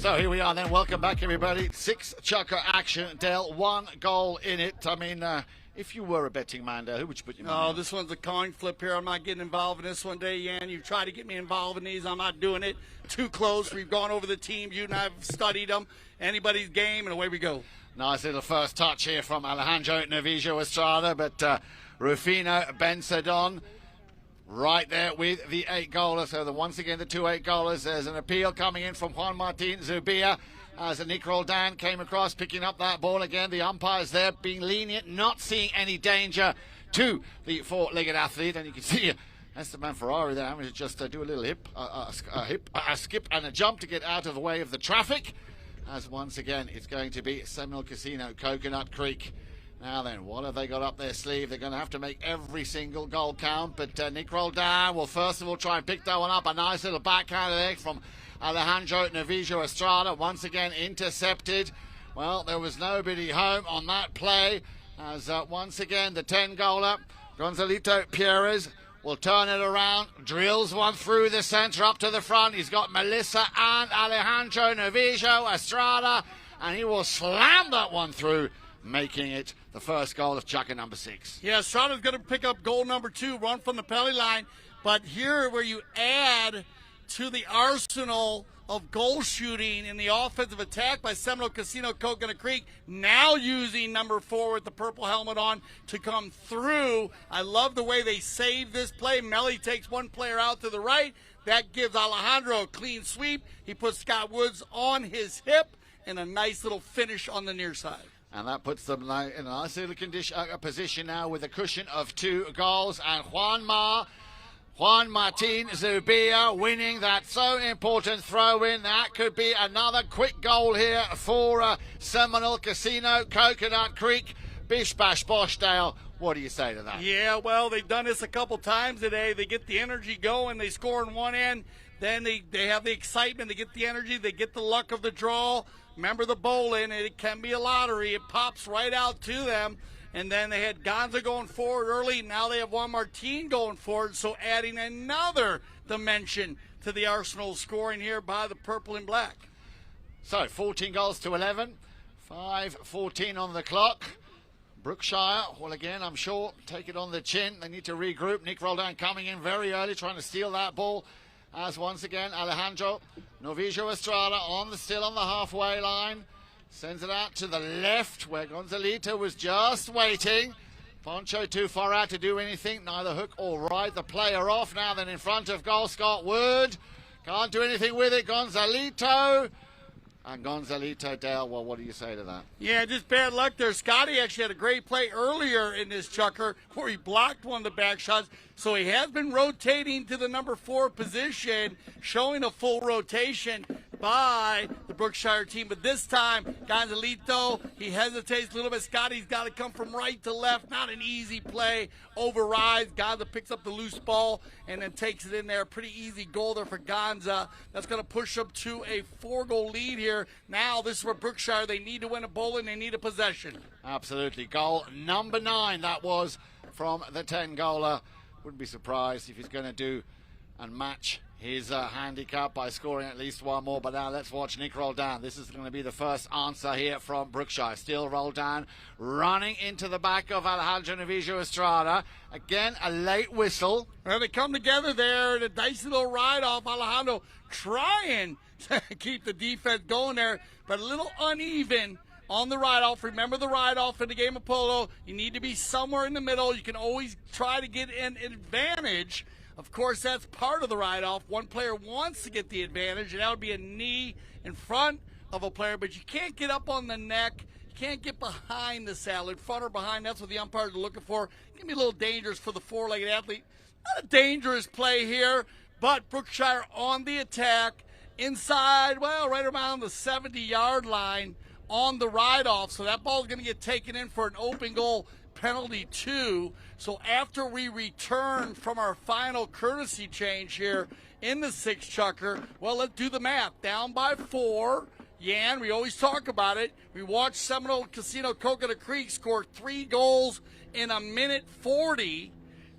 So here we are then. Welcome back, everybody. 6 chucker action. Dale, 1 goal in it. I mean, If you were a betting man, who would you put your money Oh, on? this one's a coin flip here. I'm not getting involved in this one day, Yan. You try to get me involved in these. I'm not doing it. Too close. We've gone over the teams. You and I have studied them. Anybody's game, and away we go. Nice little first touch here from Alejandro Novillo Estrada, but Rufino Benzadon right there with the 8-goaler. So once again, the 2 8-goalers. There's an appeal coming in from Juan Martin Zubia as Nick Roldan came across, picking up that ball again. The umpires there being lenient, not seeing any danger to the 4-legged athlete. And you can see Esteban Ferrari there having to just do a little a skip and a jump to get out of the way of the traffic. As once again, it's going to be Seminole Casino, Coconut Creek. Now then, what have they got up their sleeve? They're going to have to make every single goal count, but Nick Roldan will first of all try and pick that one up. A nice little backhand there from Alejandro Novillo Estrada, once again intercepted. Well, there was nobody home on that play, as once again the 10-goaler, Gonzalito Pierres, will turn it around, drills one through the centre up to the front. He's got Melissa and Alejandro Novillo Estrada, and he will slam that one through, making it the first goal of Chaka number 6. Yeah, Estrada's going to pick up goal number 2, run from the penalty line. But here where you add to the arsenal of goal shooting in the offensive attack by Seminole Casino Coconut Creek, now using number 4 with the purple helmet on to come through. I love the way they save this play. Melly takes one player out to the right. That gives Alejandro a clean sweep. He puts Scott Woods on his hip and a nice little finish on the near side. And that puts them in a nice little position now with a cushion of 2 goals. And Juan Martin Zubia winning that so important throw-in. That could be another quick goal here for Seminole Casino, Coconut Creek. Bish bash bosh, Dale. What do you say to that? Yeah, well, they've done this a couple times today. They get the energy going. They score in one end. Then they have the excitement. They get the energy. They get the luck of the draw. Remember the bowling. It can be a lottery. It pops right out to them. And then they had Gonza going forward early. Now they have Juan Martin going forward. So adding another dimension to the Arsenal scoring here by the purple and black. So 14 goals to 11. 5:14 on the clock. Brookshire, well, again, I'm sure, take it on the chin. They need to regroup. Nick Roldan coming in very early, trying to steal that ball. As once again, Alejandro Novillo Estrada still on the halfway line. Sends it out to the left, where Gonzalito was just waiting. Poncho too far out to do anything. Neither hook or ride the player off. Now then in front of goal, Scott Wood. Can't do anything with it. Gonzalito. And Gonzalito, Dale, well, what do you say to that? Yeah, just bad luck there. Scotty actually had a great play earlier in this chucker where he blocked one of the back shots. So he has been rotating to the number 4 position, showing a full rotation by the Brookshire team. But this time, Gonzalito, he hesitates a little bit. Scotty's got to come from right to left. Not an easy play. Overrides. Gonza picks up the loose ball and then takes it in there. Pretty easy goal there for Gonza. That's going to push up to a 4-goal lead here. Now, this is for Brookshire. They need to win a bowling. They need a possession. Absolutely. Goal number 9, that was from the 10-goaler. Wouldn't be surprised if he's going to do and match his handicap by scoring at least one more. But now let's watch Nick Roldan. This is going to be the first answer here from Brookshire. Still Roldan running into the back of Alejandro Novillo Estrada. Again, a late whistle. Well, they come together there in a dicey little ride-off. Alejandro trying to keep the defense going there, but a little uneven on the ride-off. Remember the ride-off in the game of polo. You need to be somewhere in the middle. You can always try to get an advantage. Of course, that's part of the ride-off. One player wants to get the advantage, and that would be a knee in front of a player, but you can't get up on the neck. You can't get behind the saddle, in front or behind. That's what the umpires are looking for. It can be a little dangerous for the 4-legged athlete. Not a dangerous play here, but Brookshire on the attack. Inside, well, right around the 70-yard line on the ride-off. So that ball is going to get taken in for an open goal penalty 2. So after we return from our final courtesy change here in the 6 chucker, well, let's do the math. Down by 4. Yan, we always talk about it. We watched Seminole Casino Coconut Creek score 3 goals in a minute 40.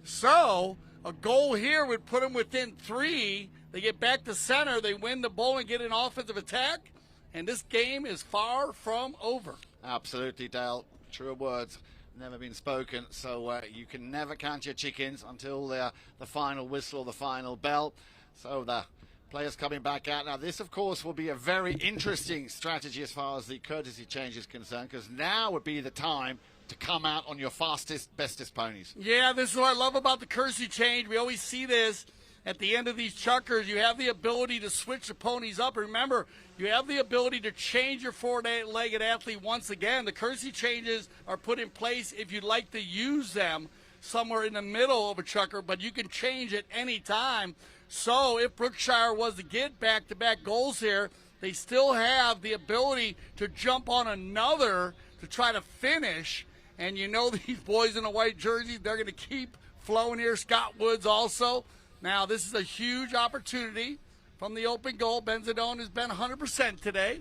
So a goal here would put them within 3. They get back to center. They win the bowl and get an offensive attack. And this game is far from over. Absolutely, Dale. True words. never been spoken, so you can never count your chickens until the final whistle or the final bell. So the players coming back out. Now this, of course, will be a very interesting strategy as far as the courtesy change is concerned, because now would be the time to come out on your fastest, bestest ponies. Yeah, this is what I love about the courtesy change. We always see this at the end of these chukkers. You have the ability to switch the ponies up. Remember, you have the ability to change your four-legged athlete once again. The courtesy changes are put in place if you'd like to use them somewhere in the middle of a chukker, but you can change at any time. So if Brookshire was to get back-to-back goals here, they still have the ability to jump on another to try to finish. And you know these boys in the white jerseys, they're going to keep flowing here. Scott Woods also. Now, this is a huge opportunity from the open goal. Benzadone has been 100% today.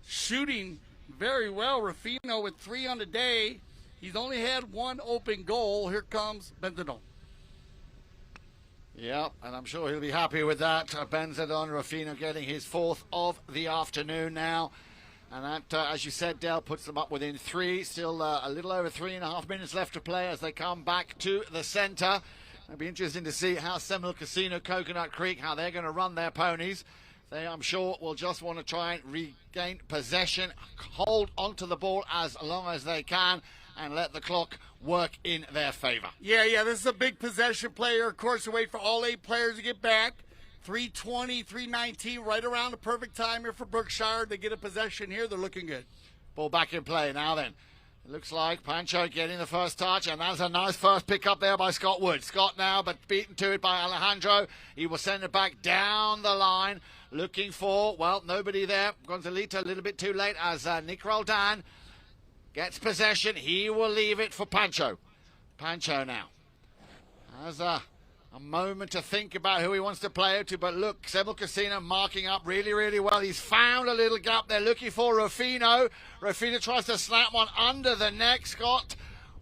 Shooting very well. Rufino with 3 on the day. He's only had 1 open goal. Here comes Benzadone. Yep, and I'm sure he'll be happy with that. Benzadone Rufino getting his 4th of the afternoon now. And that, as you said, Dale, puts them up within 3. Still a little over 3.5 minutes left to play as they come back to the centre. It'll be interesting to see how Seminole Casino, Coconut Creek, how they're going to run their ponies. They, I'm sure, will just want to try and regain possession, hold onto the ball as long as they can, and let the clock work in their favour. Yeah, this is a big possession player. Of course, we wait for all 8 players to get back. 3:20, 3:19, right around the perfect time here for Brookshire. They get a possession here. They're looking good. Ball back in play now then. It looks like Pancho getting the first touch, and that's a nice first pick up there by Scott Wood. Scott now, but beaten to it by Alejandro. He will send it back down the line, looking for, well, nobody there. Gonzalito a little bit too late as Nick Roldan gets possession. He will leave it for Pancho. Pancho now has a moment to think about who he wants to play it to, but look, Seminole Casino marking up really, really well. He's found a little gap there, looking for Rufino. Rufino tries to snap one under the neck. Scott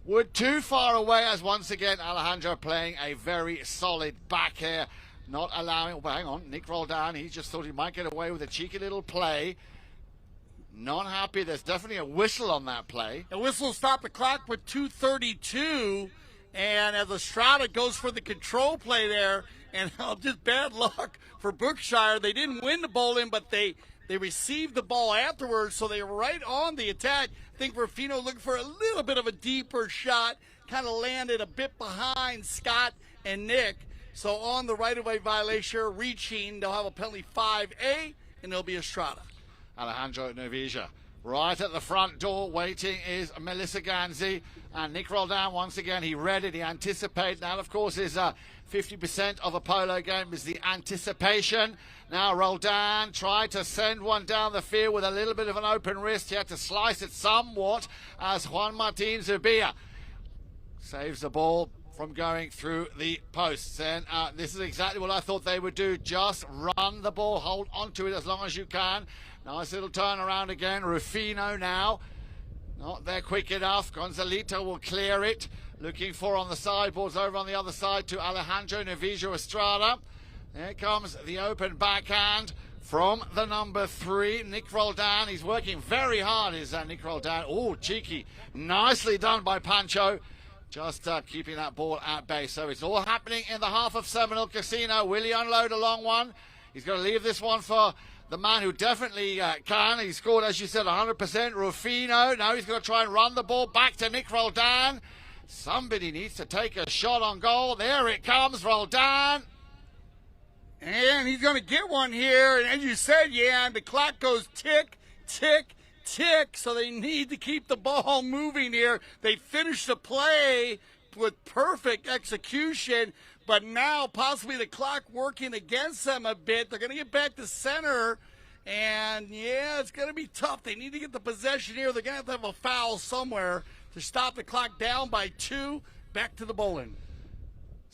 Wood too far away, as once again Alejandro playing a very solid back here, not allowing, well, hang on, Nick Roldan, he just thought he might get away with a cheeky little play. Not happy. There's definitely a whistle on that play. The whistle stopped the clock with 2:32. And as Estrada goes for the control play there, and just bad luck for Brookshire. They didn't win the ball-in, but they received the ball afterwards, so they were right on the attack. I think Rufino looking for a little bit of a deeper shot, kind of landed a bit behind Scott and Nick. So on the right-of-way violation, reaching, they'll have a penalty 5A, and it'll be Estrada. Alejandro Novisia. Right at the front door, waiting is Melissa Ganzi. And Nick Roldan, once again, he read it, he anticipated. Now, of course, is 50% of a polo game is the anticipation. Now, Roldan tried to send one down the field with a little bit of an open wrist. He had to slice it somewhat as Juan Martin Zubia saves the ball from going through the posts. And this is exactly what I thought they would do. Just run the ball, hold onto it as long as you can. Nice little turnaround again. Rufino now. Not there quick enough. Gonzalito will clear it. Looking for on the sideboards over on the other side to Alejandro Novisia Estrada. There comes the open backhand from the number 3, Nick Roldan. He's working very hard, is Nick Roldan. Oh, cheeky. Nicely done by Pancho. Just keeping that ball at bay. So it's all happening in the half of Seminole Casino. Will he unload a long one? He's going to leave this one for the man who definitely can. He scored, as you said, 100%. Rufino. Now he's going to try and run the ball back to Nick Roldan. Somebody needs to take a shot on goal. There it comes, Roldan. And he's going to get one here. And as you said, yeah, the clock goes tick, tick, tick. So they need to keep the ball moving here. They finished the play with perfect execution. But now possibly the clock working against them a bit. They're going to get back to center. And, yeah, it's going to be tough. They need to get the possession here. They're going to have a foul somewhere to stop the clock down by 2. Back to the bowling.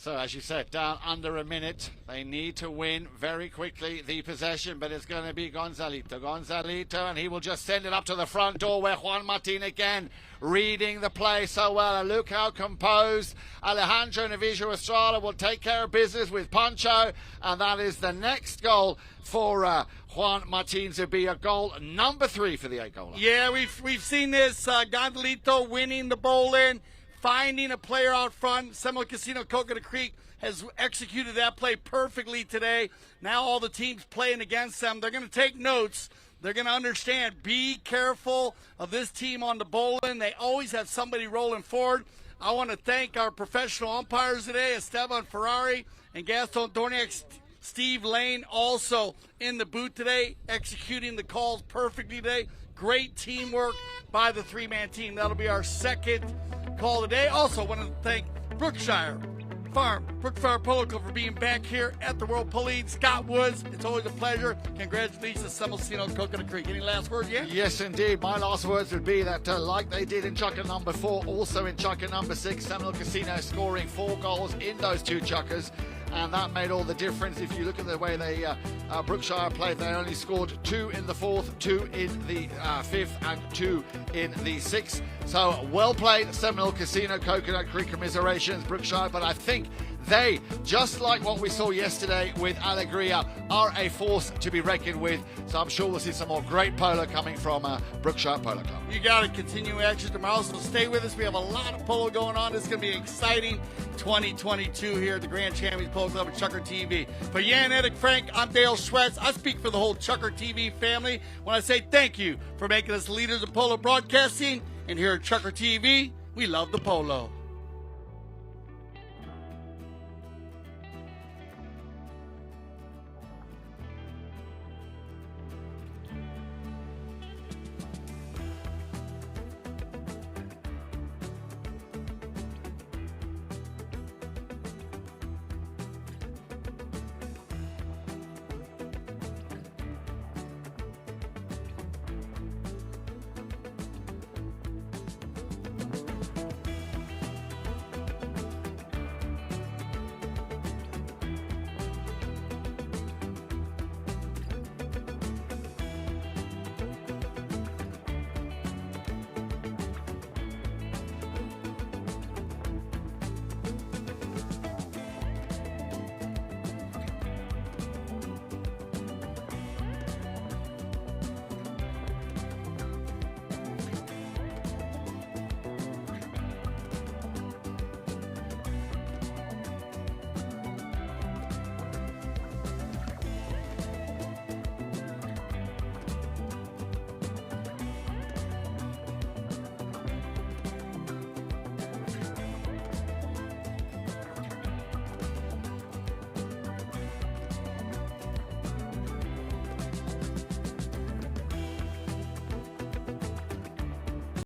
So, as you said, down under a minute. They need to win very quickly the possession, but it's going to be Gonzalito, and he will just send it up to the front door where Juan Martin again reading the play so well. And look how composed Alejandro Navijo Estrada will take care of business with Pancho, and that is the next goal for Juan Martin Zubia, goal number 3 for the 8-goaler. Yeah, we've seen this. Gonzalito winning the bowl in, finding a player out front. Seminole Casino Coconut Creek has executed that play perfectly today. Now all the teams playing against them, they're going to take notes. They're going to understand, be careful of this team on the bowl-in. They always have somebody rolling forward. I want to thank our professional umpires today, Esteban Ferrari and Gaston Dorniak. Steve Lane also in the booth today, executing the calls perfectly today. Great teamwork by the 3-man team. That'll be our second call today. Also want to thank Brookshire Polo Club for being back here at the World Polo League. Scott Woods, it's always a pleasure. Congratulations, Seminole Casino Coconut Creek. Any last words yet? Yes, indeed. My last words would be that, like they did in chukker number 4, also in chukker number 6, Seminole Casino scoring 4 goals in those 2 chukkers. And that made all the difference. If you look at the way they Brookshire played, they only scored 2 in the 4th, 2 in the 5th, and 2 in the 6th. So well played, Seminole Casino Coconut Creek. Commiserations, Brookshire. But I think they, just like what we saw yesterday with Alegria, are a force to be reckoned with. So I'm sure we'll see some more great polo coming from Brookshire Polo Club. You got to continue action tomorrow, so stay with us. We have a lot of polo going on. This is going to be exciting 2022 here at the Grand Champions Polo Club at Chukker TV. For Jan, Edic, Frank, I'm Dale Schwetz. I speak for the whole Chukker TV family when I say thank you for making us leaders of polo broadcasting. And here at Chukker TV, we love the polo.